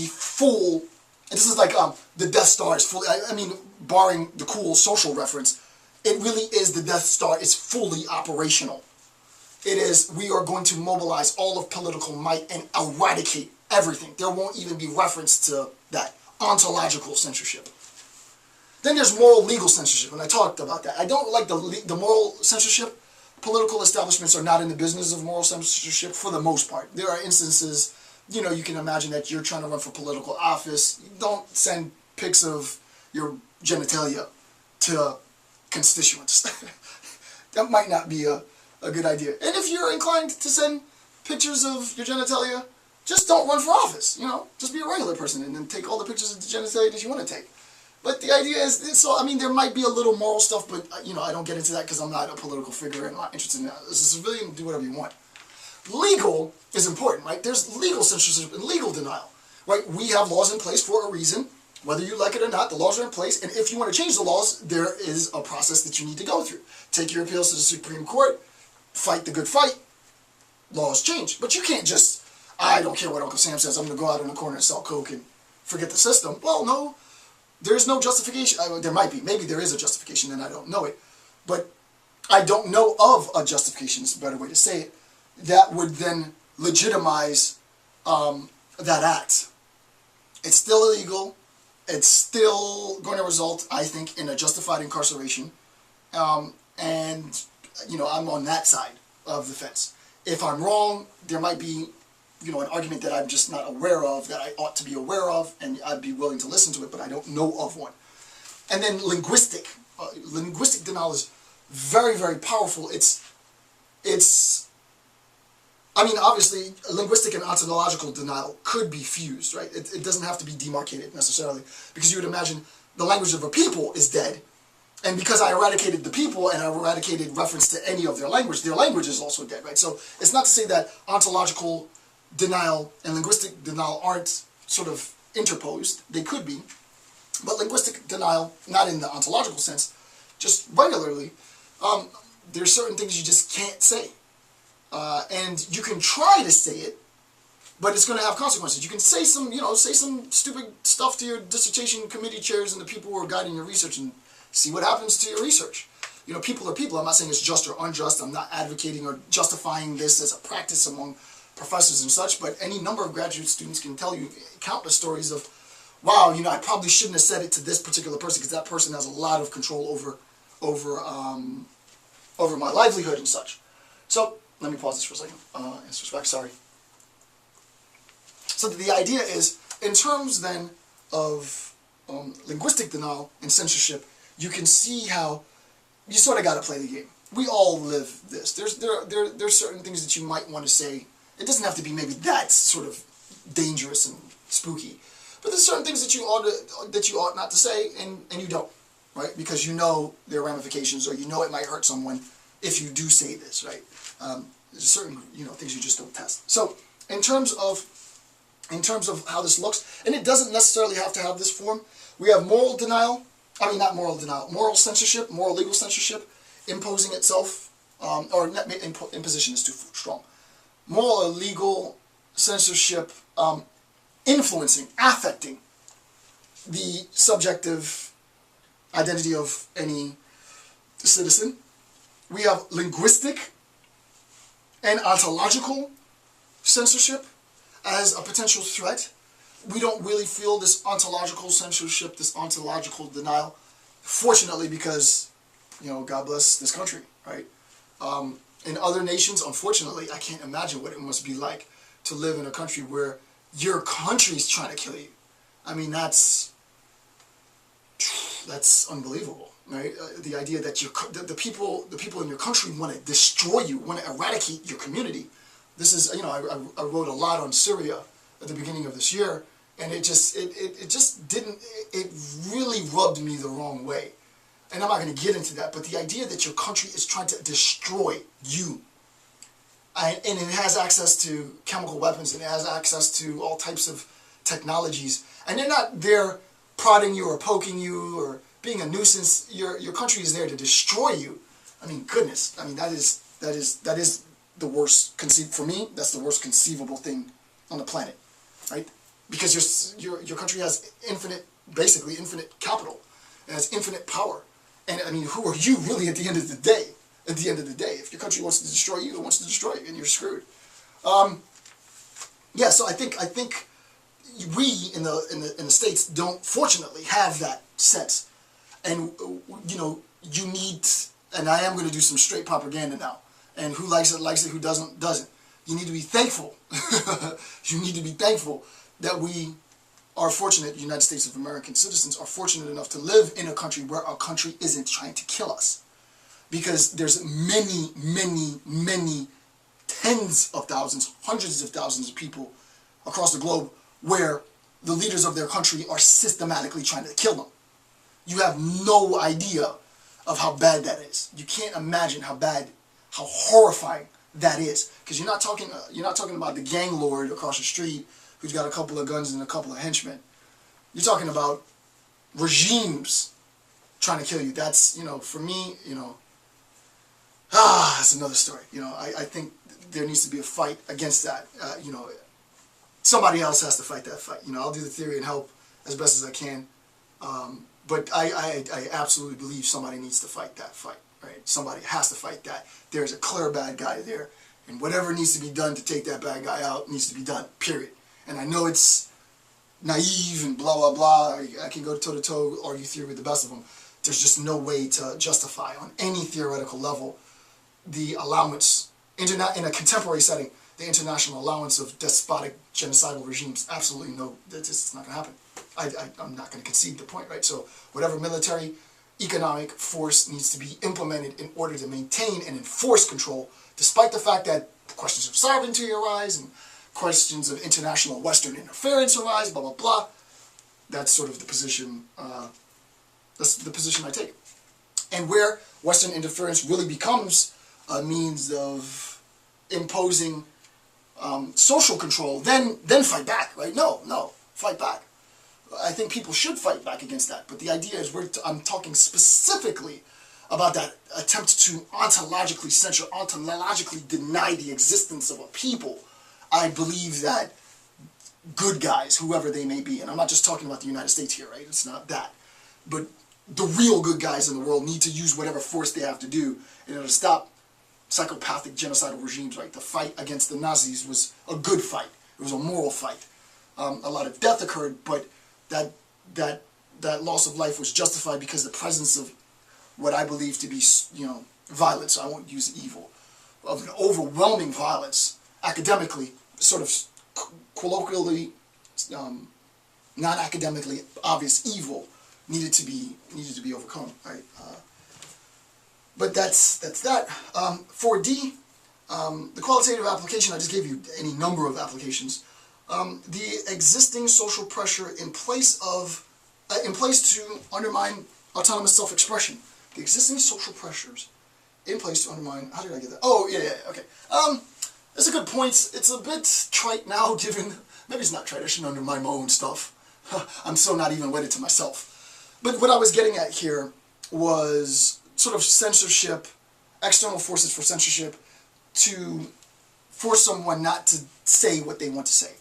full, and this is like the Death Star is fully, I mean, barring the cool social reference, it really is the Death Star is fully operational. It is, we are going to mobilize all of political might and eradicate everything. There won't even be reference to that ontological censorship. Then there's moral legal censorship, and I talked about that. I don't like the moral censorship. Political establishments are not in the business of moral censorship for the most part. There are instances, you know, you can imagine that you're trying to run for political office. Don't send pics of your genitalia to constituents. That might not be a good idea. And if you're inclined to send pictures of your genitalia, just don't run for office, you know. Just be a regular person and then take all the pictures of the genitalia that you want to take. But the idea is, so I mean, there might be a little moral stuff, but you know, I don't get into that because I'm not a political figure and I'm not interested in that. As a civilian, do whatever you want. Legal is important, right? There's legal censorship and legal denial, right? We have laws in place for a reason. Whether you like it or not, the laws are in place, and if you want to change the laws, there is a process that you need to go through. Take your appeals to the Supreme Court, fight the good fight, laws change. But you can't just, I don't care what Uncle Sam says, I'm going to go out in the corner and sell coke and forget the system. Well, no. There's no justification. There might be. Maybe there is a justification and I don't know it. But I don't know of a justification, is a better way to say it, that would then legitimize that act. It's still illegal. It's still going to result, I think, in a justified incarceration. And, you know, I'm on that side of the fence. If I'm wrong, there might be, you know, an argument that I'm just not aware of, that I ought to be aware of, and I'd be willing to listen to it, but I don't know of one. And then linguistic denial is very, very powerful. I mean, obviously, linguistic and ontological denial could be fused, right? It doesn't have to be demarcated necessarily, because you would imagine the language of a people is dead, and because I eradicated the people and I eradicated reference to any of their language is also dead, right? So it's not to say that ontological denial and linguistic denial aren't sort of interposed. They could be. But linguistic denial, not in the ontological sense, just regularly, there's certain things you just can't say. And you can try to say it, but it's going to have consequences. You can say some, you know, say some stupid stuff to your dissertation committee chairs and the people who are guiding your research and see what happens to your research. You know, people are people. I'm not saying it's just or unjust. I'm not advocating or justifying this as a practice among professors and such, but any number of graduate students can tell you countless stories of, wow, you know, I probably shouldn't have said it to this particular person because that person has a lot of control over my livelihood and such. So let me pause this for a second. Answers back, sorry. So the idea is, in terms then of linguistic denial and censorship, you can see how you sort of got to play the game. We all live this. There's certain things that you might want to say. It doesn't have to be maybe that sort of dangerous and spooky, but there's certain things that you ought not to say, and you don't, right? Because you know there are ramifications, or you know it might hurt someone if you do say this, right? There's certain, you know, things you just don't test. So in terms of how this looks, and it doesn't necessarily have to have this form. We have moral denial. I mean, not moral denial. Moral censorship, moral legal censorship, imposing itself, or imposition is too strong. Moral or legal censorship, influencing, affecting the subjective identity of any citizen. We have linguistic and ontological censorship as a potential threat. We don't really feel this ontological censorship, this ontological denial, fortunately, because, you know, God bless this country, right? In other nations, unfortunately, I can't imagine what it must be like to live in a country where your country's trying to kill you. I mean, that's unbelievable, right? The idea that the people in your country want to destroy you, want to eradicate your community. This is, you know, I wrote a lot on Syria at the beginning of this year, and it really rubbed me the wrong way. And I'm not going to get into that, but the idea that your country is trying to destroy you, and it has access to chemical weapons, and it has access to all types of technologies, and they're not there prodding you or poking you or being a nuisance. Your country is there to destroy you. I mean, goodness. I mean, that is the worst for me, that's the worst conceivable thing on the planet, right? Because your country has basically infinite capital. It has infinite power. And I mean, who are you really at the end of the day? At the end of the day, if your country wants to destroy you, it wants to destroy you, and you're screwed. Yeah, so I think we in the States don't fortunately have that sense, and you need. And I am going to do some straight propaganda now. And who likes it, who doesn't, doesn't. You need to be thankful. You need to be thankful that we are fortunate, United States of American citizens are fortunate enough to live in a country where our country isn't trying to kill us. Because there's many, many, many tens of thousands, hundreds of thousands of people across the globe where the leaders of their country are systematically trying to kill them. You have no idea of how bad that is. You can't imagine how horrifying that is. Because you're not talking about the gang lord across the street who's got a couple of guns and a couple of henchmen. You're talking about regimes trying to kill you. That's, for me, that's another story. I think there needs to be a fight against that. Somebody else has to fight that fight. I'll do the theory and help as best as I can. But I absolutely believe somebody needs to fight that fight, right? Somebody has to fight that. There's a clear bad guy there, and whatever needs to be done to take that bad guy out needs to be done, period. And I know it's naive and blah, blah, blah. I can go toe-to-toe, argue theory with the best of them. There's just no way to justify on any theoretical level the allowance, in a contemporary setting, the international allowance of despotic genocidal regimes. Absolutely no, it's not going to happen. I'm not going to concede the point, right? So whatever military, economic force needs to be implemented in order to maintain and enforce control, despite the fact that questions of sovereignty arise and questions of international Western interference arise, blah, blah, blah. That's sort of the position, that's the position I take. And where Western interference really becomes a means of imposing social control, then fight back, right? No, fight back. I think people should fight back against that. But the idea is, I'm talking specifically about that attempt to ontologically censor, ontologically deny the existence of a people. I believe that good guys, whoever they may be, and I'm not just talking about the United States here, right? It's not that. But the real good guys in the world need to use whatever force they have to do in order to stop psychopathic genocidal regimes, right? The fight against the Nazis was a good fight. It was a moral fight. A lot of death occurred, but that loss of life was justified because the presence of what I believe to be, violence, I won't use evil, of an overwhelming violence, academically, sort of colloquially, non-academically obvious evil needed to be overcome, right? But that's that. 4D, the qualitative application, I just gave you any number of applications. The existing social pressure in place to undermine autonomous self-expression. The existing social pressures in place to undermine. How did I get that? Oh, yeah, okay. That's a good point. It's a bit trite now, given maybe it's not trite. I shouldn't undermine my own stuff. I'm so not even wedded to myself. But what I was getting at here was sort of censorship, external forces for censorship to force someone not to say what they want to say.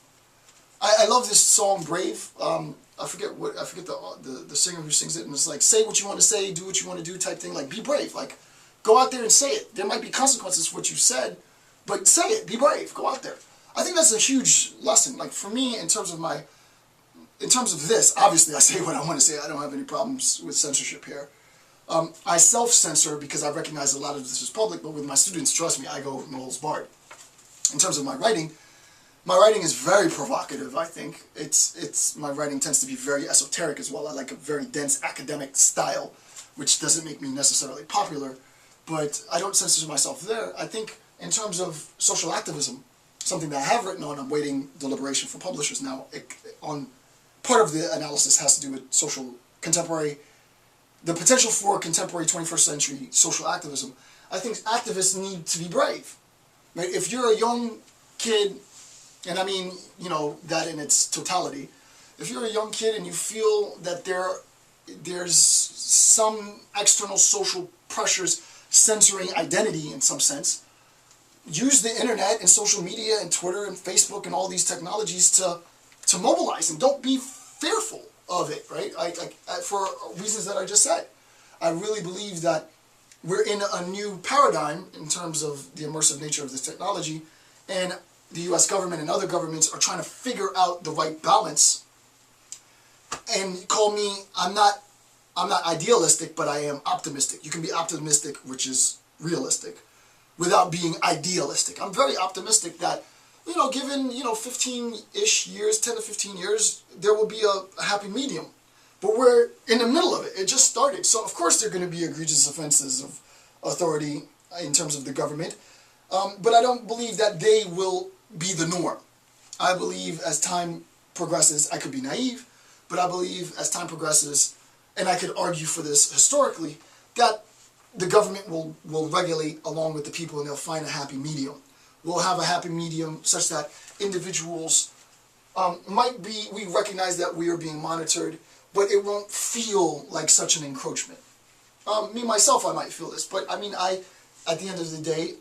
I love this song, Brave. I forget the singer who sings it, and it's like, say what you want to say, do what you want to do type thing, like, be brave. Like, go out there and say it. There might be consequences for what you said, but say it, be brave, go out there. I think that's a huge lesson. Like, for me, in terms of this, obviously I say what I want to say. I don't have any problems with censorship here. I self-censor because I recognize a lot of this is public, but with my students, trust me, I go no holds barred. In terms of my writing is very provocative, I think. My writing tends to be very esoteric as well. I like a very dense academic style, which doesn't make me necessarily popular, but I don't censor myself there. I think in terms of social activism, something that I have written on, I'm waiting deliberation for publishers now. Part of the analysis has to do with the potential for contemporary 21st century social activism. I think activists need to be brave. Right? If you're a young kid, and I mean, that in its totality, if you're a young kid and you feel that there's some external social pressures censoring identity in some sense, use the internet and social media and Twitter and Facebook and all these technologies to mobilize, and don't be fearful of it, right? For reasons that I just said. I really believe that we're in a new paradigm in terms of the immersive nature of this technology, and the U.S. government and other governments are trying to figure out the right balance. And call me, I'm not idealistic, but I am optimistic. You can be optimistic, which is realistic, without being idealistic. I'm very optimistic that, given, 15-ish years, 10 to 15 years, there will be a happy medium. But we're in the middle of it. It just started. So, of course, there are going to be egregious offenses of authority in terms of the government. But I don't believe that they will be the norm. I believe as time progresses, I could be naive, but I believe as time progresses, and I could argue for this historically, that the government will regulate along with the people, and they'll find a happy medium. We'll have a happy medium such that individuals we recognize that we are being monitored, but it won't feel like such an encroachment. Me, myself, I might feel this, but I mean, at the end of the day,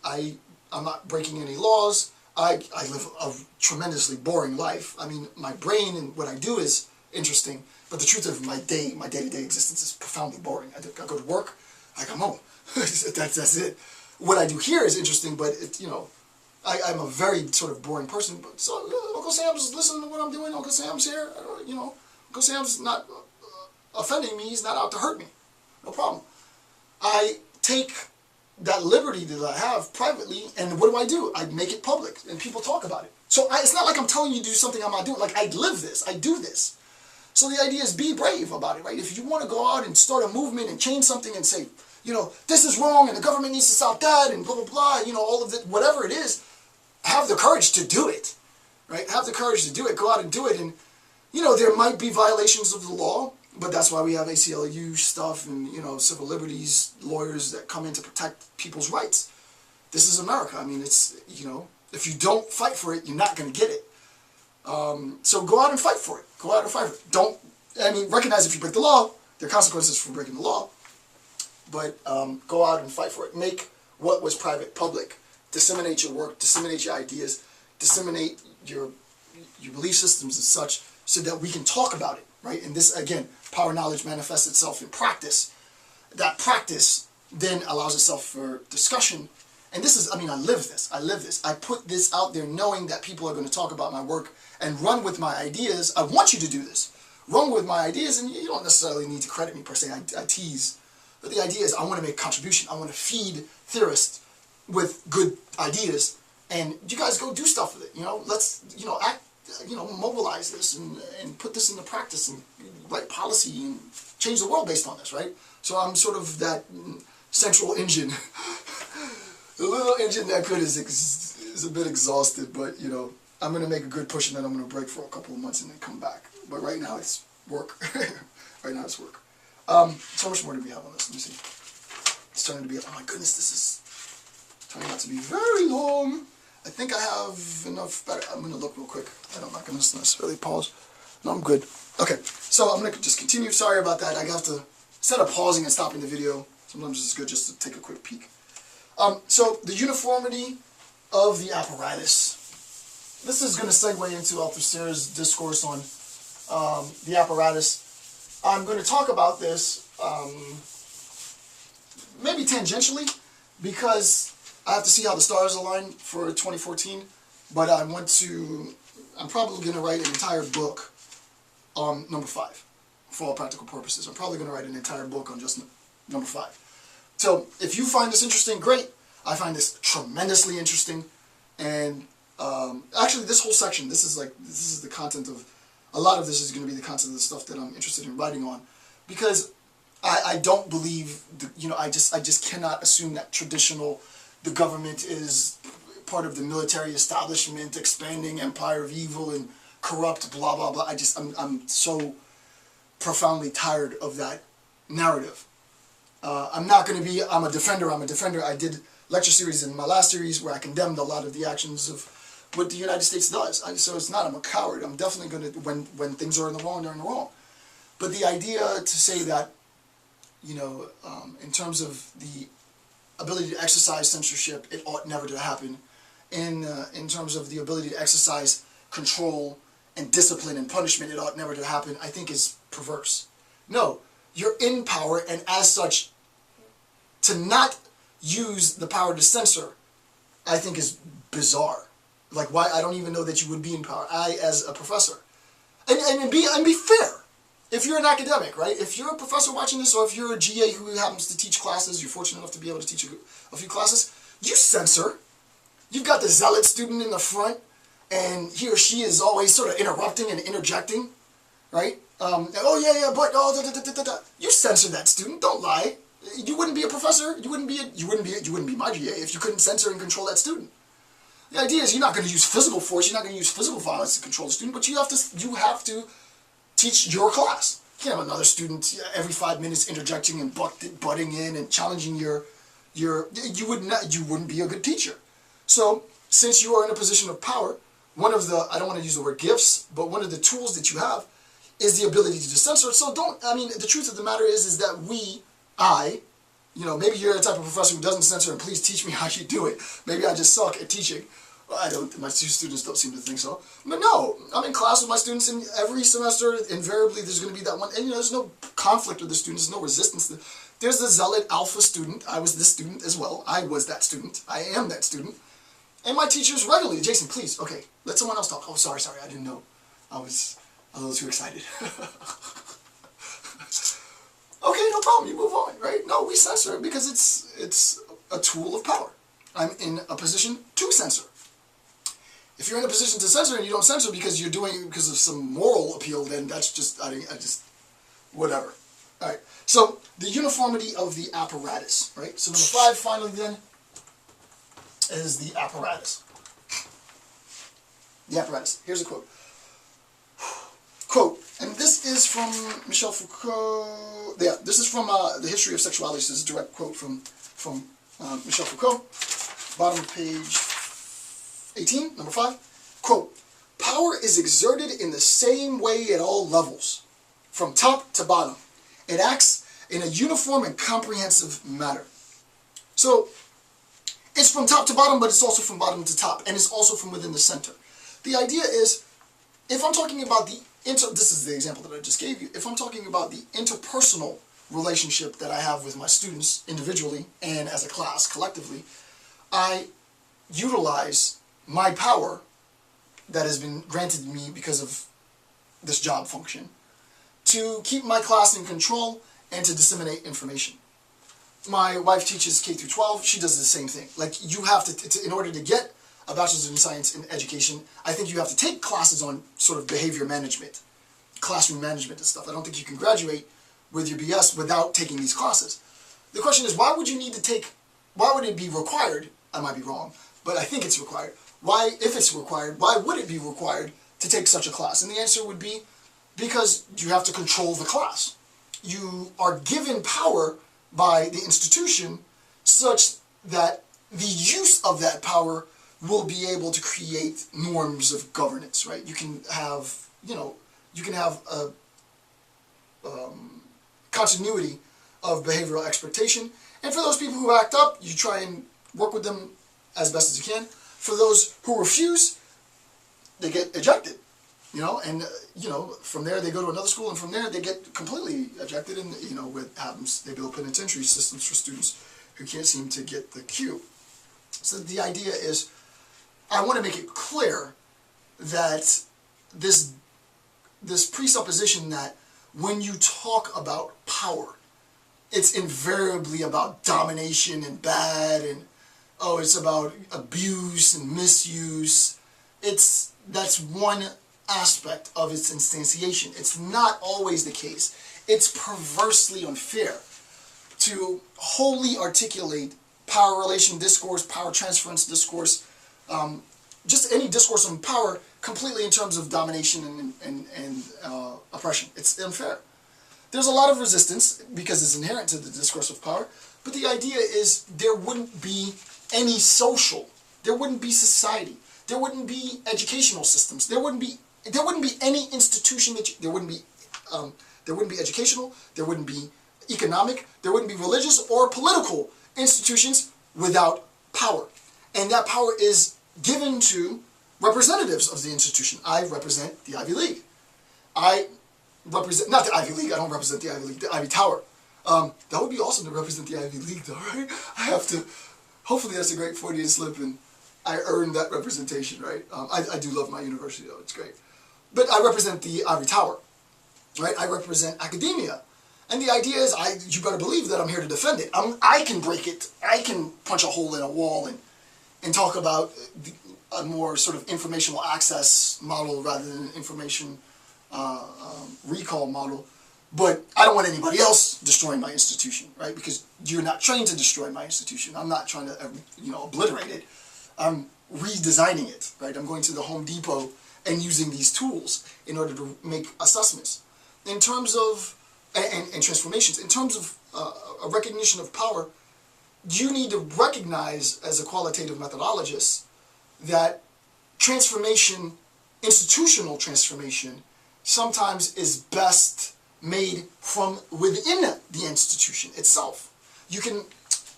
I'm not breaking any laws. I live a tremendously boring life. I mean, my brain and what I do is interesting, but the truth of my day-to-day existence is profoundly boring. I go to work, I come home. That's it. What I do here is interesting, but I'm a very sort of boring person. But so Uncle Sam's listening to what I'm doing. Uncle Sam's here. Uncle Sam's not offending me. He's not out to hurt me. No problem. I take that liberty that I have privately, and what do? I make it public, and people talk about it. So it's not like I'm telling you to do something I'm not doing. Like, I live this. I do this. So the idea is be brave about it, right? If you want to go out and start a movement and change something and say, this is wrong and the government needs to stop that and blah, blah, blah, all of it, whatever it is, have the courage to do it, right? Have the courage to do it. Go out and do it. And, there might be violations of the law, but that's why we have ACLU stuff and, civil liberties lawyers that come in to protect people's rights. This is America. I mean, it's, if you don't fight for it, you're not going to get it. So go out and fight for it. Go out and fight for it. Recognize if you break the law, there are consequences for breaking the law, but go out and fight for it. Make what was private public. Disseminate your work, disseminate your ideas, disseminate your belief systems and such, so that we can talk about it, right? And this, again, power knowledge manifests itself in practice. That practice then allows itself for discussion. And this is, I live this. I put this out there knowing that people are going to talk about my work and run with my ideas. I want you to do this. Run with my ideas, and you don't necessarily need to credit me per se. I tease. But the idea is I want to make a contribution. I want to feed theorists with good ideas, and you guys go do stuff with it. Let's, act, mobilize this and put this into practice and write policy and change the world based on this, right? So I'm sort of that central engine. The little engine that could is a bit exhausted, but I'm going to make a good push, and then I'm going to break for a couple of months and then come back. But right now it's work. Right now it's work. So much more do we have on this? Let me see. It's turning to be, oh my goodness, this is turning out to be very long. I think I have enough. I'm going to look real quick. I'm not going to necessarily pause. No, I'm good. Okay, so I'm going to just continue. Sorry about that. I have to, instead of pausing and stopping the video, sometimes it's good just to take a quick peek. So the uniformity of the apparatus. This is going to segue into Althusser's discourse on the apparatus. I'm going to talk about this maybe tangentially, because I have to see how the stars align for 2014, but I'm probably going to write an entire book on number 5, for all practical purposes. I'm probably going to write an entire book on just number 5. So if you find this interesting, great. I find this tremendously interesting, and actually this whole section, this is the content of, a lot of this is going to be the content of the stuff that I'm interested in writing on, because I don't believe, I just cannot assume that the government is part of the military establishment, expanding empire of evil and corrupt, blah, blah, blah. I'm so profoundly tired of that narrative. I'm a defender. I did lecture series in my last series where I condemned a lot of the actions of what the United States does. So it's not, I'm a coward. I'm definitely going to, when things are in the wrong, they're in the wrong. But the idea to say that, in terms of the ability to exercise censorship, it ought never to happen. in terms of the ability to exercise control and discipline and punishment, it ought never to happen, I think is perverse. No, you're in power, and as such, to not use the power to censor, I think is bizarre. Like, why? I don't even know that you would be in power. I, as a professor, and be fair. If you're an academic, right? If you're a professor watching this, or if you're a GA who happens to teach classes, you're fortunate enough to be able to teach a few classes, you censor. You've got the zealot student in the front, and he or she is always sort of interrupting and interjecting, right? Oh yeah, but oh da, da, da, da, da. You censor that student. Don't lie. You wouldn't be a professor. You wouldn't be my GA if you couldn't censor and control that student. The idea is you're not going to use physical force. You're not going to use physical violence to control the student, but you have to teach your class. You can't have another student every 5 minutes interjecting and butting in and challenging you wouldn't be a good teacher. So since you are in a position of power, one of the, I don't want to use the word gifts, but one of the tools that you have is the ability to censor. So the truth of the matter is that maybe you're the type of professor who doesn't censor, and please teach me how you do it. Maybe I just suck at teaching. My students don't seem to think so. But no, I'm in class with my students, and every semester, invariably, there's going to be that one. And there's no conflict with the students, there's no resistance. There's the zealot alpha student. I was this student as well. I was that student. I am that student. And my teachers regularly, Jason, please, okay, let someone else talk. Oh, sorry, I didn't know. I was a little too excited. Okay, no problem, you move on, right? No, we censor it because it's a tool of power. I'm in a position to censor. If you're in a position to censor and you don't censor because you're doing it because of some moral appeal, then that's just, whatever. All right, so the uniformity of the apparatus, right? So number 5, finally then, is the apparatus. The apparatus. Here's a quote. Quote, and this is from Michel Foucault. Yeah, this is from The History of Sexuality. This is a direct quote from Michel Foucault. Bottom of page 18, number 5. Quote, power is exerted in the same way at all levels, from top to bottom. It acts in a uniform and comprehensive manner. So, it's from top to bottom, but it's also from bottom to top, and it's also from within the center. The idea is, if I'm talking about this is the example that I just gave you, if I'm talking about the interpersonal relationship that I have with my students individually and as a class collectively, I utilize my power that has been granted me because of this job function to keep my class in control and to disseminate information. My wife teaches K through 12. She does the same thing. Like, you have to in order to get a bachelor's in science in education, I think you have to take classes on sort of behavior management, classroom management and stuff. I don't think you can graduate with your BS without taking these classes. The question is, why would it be required? I might be wrong, but I think it's required. Why, if it's required, why would it be required to take such a class? And the answer would be because you have to control the class. You are given power by the institution such that the use of that power will be able to create norms of governance, right? You can have, a continuity of behavioral expectation. And for those people who act up, you try and work with them as best as you can. For those who refuse, they get ejected, and from there they go to another school, and from there they get completely ejected, and what happens, they build penitentiary systems for students who can't seem to get the cue. So the idea is, I want to make it clear that this presupposition that when you talk about power, it's invariably about domination and bad, and it's about abuse and misuse. That's one aspect of its instantiation. It's not always the case. It's perversely unfair to wholly articulate power relation discourse, power transference discourse, just any discourse on power completely in terms of domination and oppression. It's unfair. There's a lot of resistance because it's inherent to the discourse of power, but the idea is there wouldn't be any there wouldn't be society, there wouldn't be educational systems, there wouldn't be any institution there wouldn't be educational, there wouldn't be economic, there wouldn't be religious or political institutions without power. And that power is given to representatives of the institution. I represent the Ivy League. I represent, not the Ivy League, I don't represent the Ivy League, the Ivy Tower. That would be awesome to represent the Ivy League though, right? I have to, hopefully that's a great Freudian slip and I earned that representation, right? I do love my university though, it's great. But I represent the Ivy Tower, right? I represent academia. And the idea is, you better believe that I'm here to defend it. I can break it. I can punch a hole in a wall and talk about a more sort of informational access model rather than an information recall model. But I don't want anybody else destroying my institution, right? Because you're not trained to destroy my institution. I'm not trying to, obliterate it. I'm redesigning it, right? I'm going to the Home Depot and using these tools in order to make assessments. In terms of and transformations. In terms of a recognition of power, you need to recognize as a qualitative methodologist that transformation, institutional transformation, sometimes is best made from within the institution itself. You can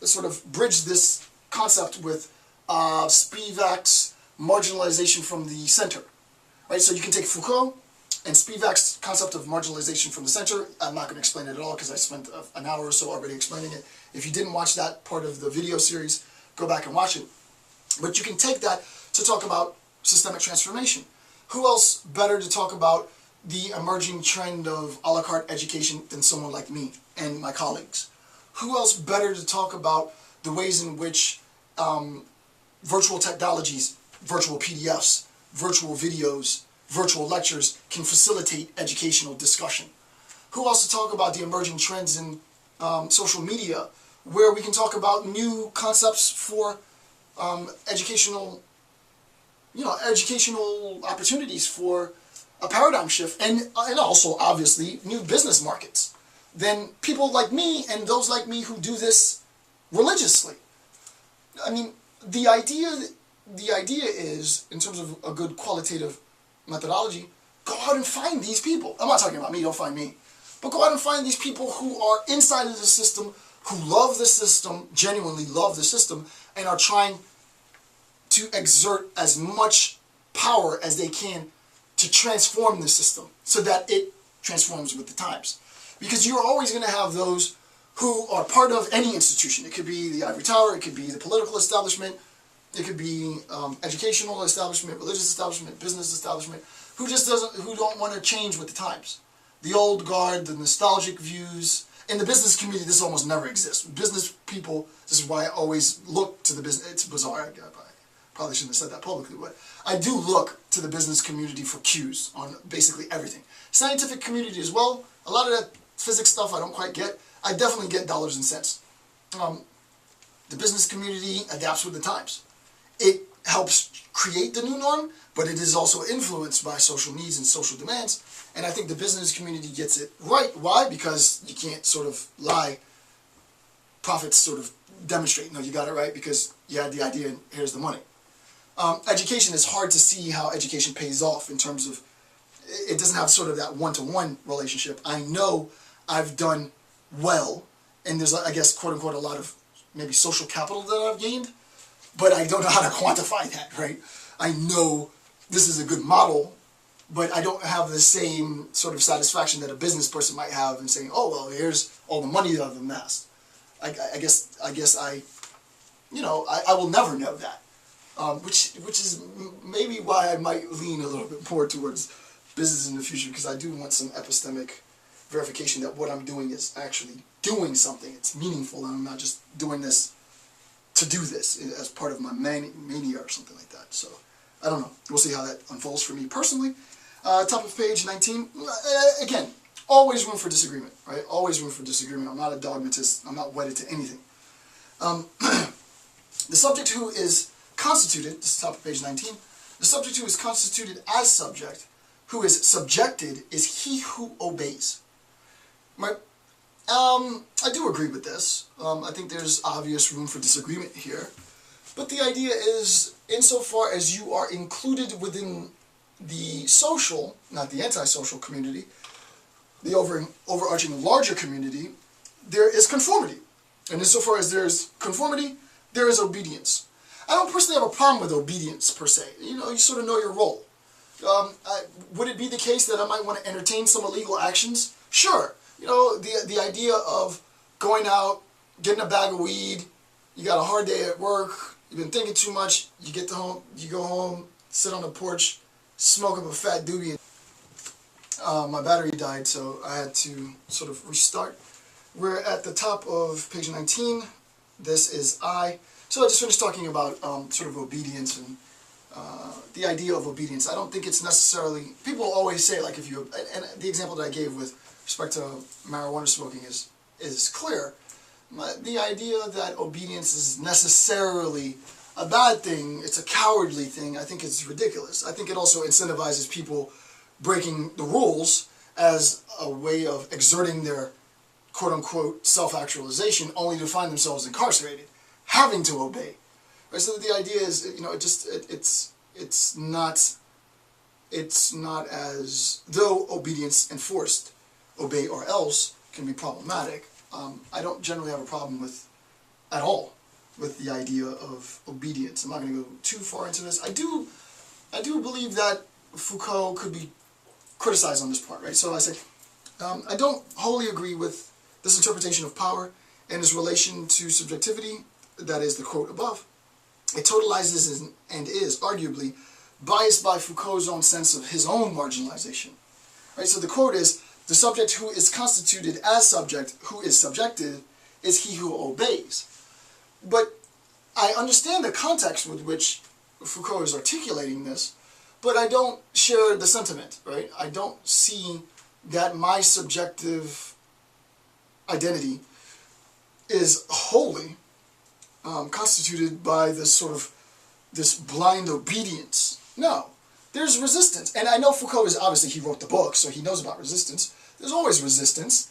sort of bridge this concept with Spivak's marginalization from the center, right? So you can take Foucault and Spivak's concept of marginalization from the center. I'm not going to explain it at all because I spent an hour or so already explaining it. If you didn't watch that part of the video series, go back and watch it. But you can take that to talk about systemic transformation. Who else better to talk about the emerging trend of a la carte education than someone like me and my colleagues? Who else better to talk about the ways in which virtual technologies, virtual PDFs, virtual videos, virtual lectures can facilitate educational discussion? Who else to talk about the emerging trends in social media, where we can talk about new concepts for educational opportunities for a paradigm shift, and also obviously new business markets, than people like me and those like me who do this religiously. I mean, the idea is, in terms of a good qualitative methodology, go out and find these people. I'm not talking about me, don't find me. But go out and find these people who are inside of the system, who love the system, genuinely love the system, and are trying to exert as much power as they can to transform the system so that it transforms with the times. Because you're always going to have those who are part of any institution. It could be the ivory tower, it could be the political establishment, it could be educational establishment, religious establishment, business establishment, who don't want to change with the times. The old guard, the nostalgic views. In the business community, this almost never exists. Business people, this is why I always look to the business. It's bizarre. I probably shouldn't have said that publicly, but I do look to the business community for cues on basically everything. Scientific community as well. A lot of that physics stuff I don't quite get. I definitely get dollars and cents. The business community adapts with the times. It helps create the new norm, but it is also influenced by social needs and social demands. And I think the business community gets it right. Why? Because you can't sort of lie. Profits sort of demonstrate, no, you got it right because you had the idea and here's the money. Education is hard to see how education pays off in terms of, it doesn't have sort of that one-to-one relationship. I know I've done well, and there's, I guess, quote-unquote, a lot of maybe social capital that I've gained, but I don't know how to quantify that, right? I know this is a good model, but I don't have the same sort of satisfaction that a business person might have in saying, oh, well, here's all the money that I've amassed. I guess I will never know that, which is maybe why I might lean a little bit more towards business in the future, because I do want some epistemic verification that what I'm doing is actually doing something. It's meaningful, and I'm not just doing this to do this as part of my mania or something like that. So, I don't know. We'll see how that unfolds for me personally. Top of page 19. Again, always room for disagreement, right? Always room for disagreement. I'm not a dogmatist. I'm not wedded to anything. The subject who is constituted, this is top of page 19, the subject who is constituted as subject, who is subjected, is he who obeys. Right? I do agree with this. I think there's obvious room for disagreement here. But the idea is, insofar as you are included within the social, not the antisocial community, the overarching larger community, there is conformity. And insofar as there is conformity, there is obedience. I don't personally have a problem with obedience per se. You know, you sort of know your role. Would it be the case that I might want to entertain some illegal actions? Sure. You know, the idea of going out, getting a bag of weed, you got a hard day at work, you've been thinking too much, you go home, sit on the porch, smoke up a fat doobie. My battery died, so I had to sort of restart. We're at the top of page 19. This is I. So I just finished talking about sort of obedience and the idea of obedience. I don't think it's necessarily, people always say, like, if you, and the example that I gave with respect to marijuana smoking is clear. The idea that obedience is necessarily a bad thing, it's a cowardly thing, I think it's ridiculous. I think it also incentivizes people breaking the rules as a way of exerting their quote-unquote self-actualization only to find themselves incarcerated, having to obey. Right? So the idea is, you know, it's not as though obedience enforced, obey or else, can be problematic. I don't generally have a problem at all with the idea of obedience. I'm not going to go too far into this. I do believe that Foucault could be criticized on this part, right? So I say, I don't wholly agree with this interpretation of power and its relation to subjectivity, that is the quote above. It totalizes and is arguably biased by Foucault's own sense of his own marginalization. Right? So the quote is, the subject who is constituted as subject, who is subjected, is he who obeys. But I understand the context with which Foucault is articulating this, but I don't share the sentiment, right? I don't see that my subjective identity is wholly constituted by this blind obedience. No, there's resistance. And I know Foucault is, obviously he wrote the book, so he knows about resistance. There's always resistance.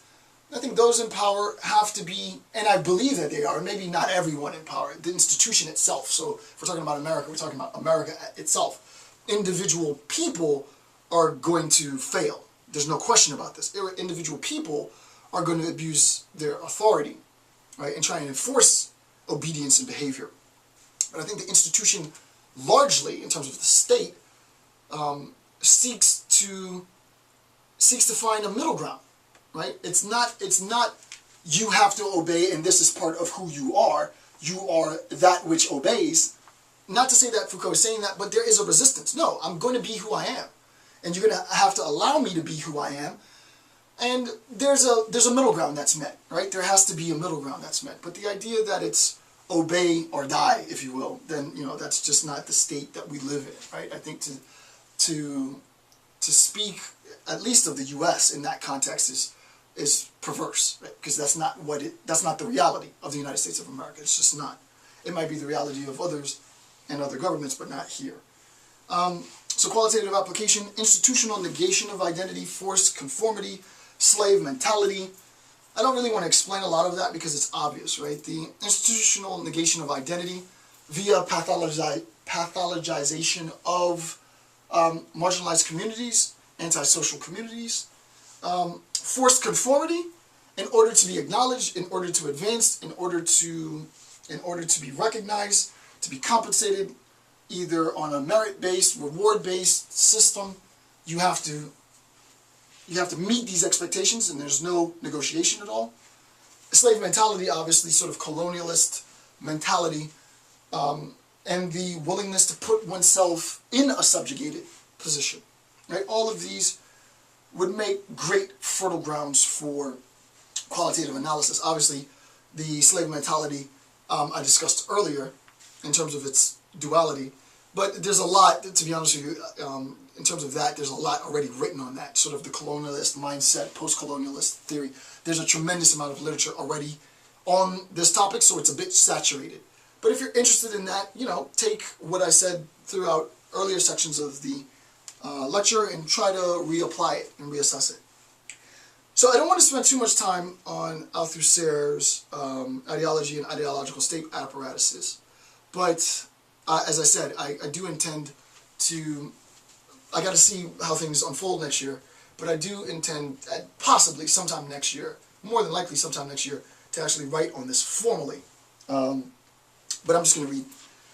I think those in power have to be, and I believe that they are, maybe not everyone in power, the institution itself. So if we're talking about America, we're talking about America itself. Individual people are going to fail. There's no question about this. Individual people are going to abuse their authority, right, and try and enforce obedience and behavior. But I think the institution, largely in terms of the state, seeks to find a middle ground, right? It's not you have to obey and this is part of who you are. You are that which obeys. Not to say that Foucault is saying that, but there is a resistance. No, I'm going to be who I am, and you're going to have to allow me to be who I am. And there's a middle ground that's met, right? There has to be a middle ground that's met. But the idea that it's obey or die, if you will, then, you know, that's just not the state that we live in, right? I think to speak, at least of the U.S. in that context is perverse, right? Because that's not the reality of the United States of America. It's just not. It might be the reality of others and other governments, but not here. So qualitative application, institutional negation of identity, forced conformity, slave mentality. I don't really want to explain a lot of that because it's obvious, right? The institutional negation of identity via pathologization of marginalized communities, antisocial communities, forced conformity in order to be acknowledged, in order to advance, in order to be recognized, to be compensated, either on a merit-based, reward-based system. You have to meet these expectations, and there's no negotiation at all. Slave mentality, obviously, sort of colonialist mentality, and the willingness to put oneself in a subjugated position. Right? All of these would make great fertile grounds for qualitative analysis. Obviously, the slave mentality I discussed earlier in terms of its duality, but there's a lot, to be honest with you, in terms of that, there's a lot already written on that, sort of the colonialist mindset, post-colonialist theory. There's a tremendous amount of literature already on this topic, so it's a bit saturated. But if you're interested in that, you know, take what I said throughout earlier sections of the lecture and try to reapply it and reassess it. So I don't want to spend too much time on Althusser's ideology and ideological state apparatuses, but as I said, I do intend to, I got to see how things unfold next year, but I do intend, possibly sometime next year, more than likely sometime next year, to actually write on this formally. But I'm just going to read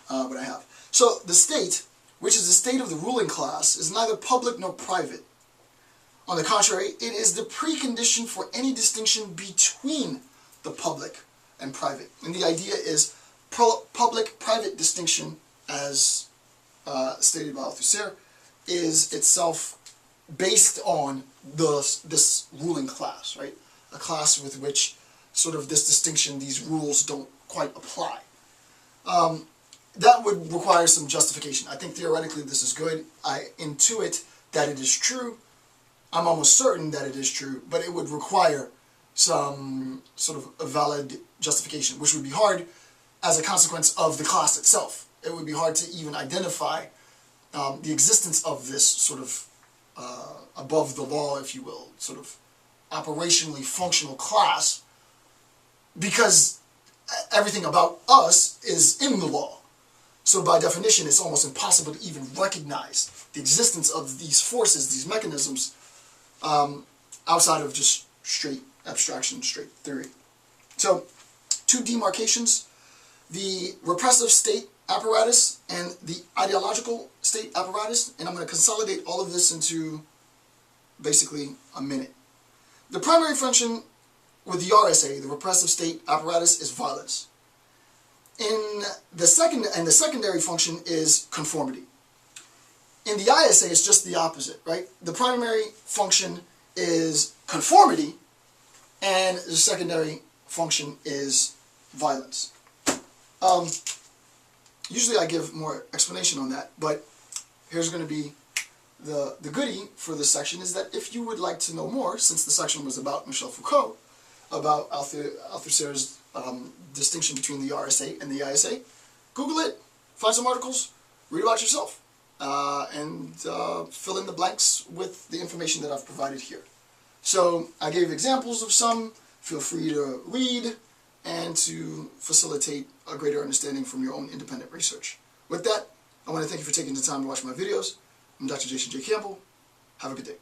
what I have. So the state, which is the state of the ruling class, is neither public nor private. On the contrary, it is the precondition for any distinction between the public and private. And the idea is public-private distinction, as stated by Althusser, is itself based on this ruling class, right? A class with which sort of this distinction, these rules don't quite apply. That would require some justification. I think theoretically this is good. I intuit that it is true. I'm almost certain that it is true, but it would require some sort of a valid justification, which would be hard as a consequence of the class itself. It would be hard to even identify the existence of this sort of above the law, if you will, sort of operationally functional class, because everything about us is in the law. So by definition, it's almost impossible to even recognize the existence of these forces, these mechanisms, outside of just straight abstraction, straight theory. So, two demarcations: the repressive state apparatus and the ideological state apparatus, and I'm going to consolidate all of this into basically a minute. The primary function with the RSA, the repressive state apparatus, is violence. The secondary function is conformity. In the ISA, it's just the opposite, right? The primary function is conformity, and the secondary function is violence. Usually I give more explanation on that, but here's going to be the goodie for this section, is that if you would like to know more, since the section was about Michel Foucault, about Althusser's distinction between the RSA and the ISA, Google it, find some articles, read about yourself, and fill in the blanks with the information that I've provided here. So I gave examples of some. Feel free to read and to facilitate a greater understanding from your own independent research. With that, I want to thank you for taking the time to watch my videos. I'm Dr. Jason J. Campbell. Have a good day.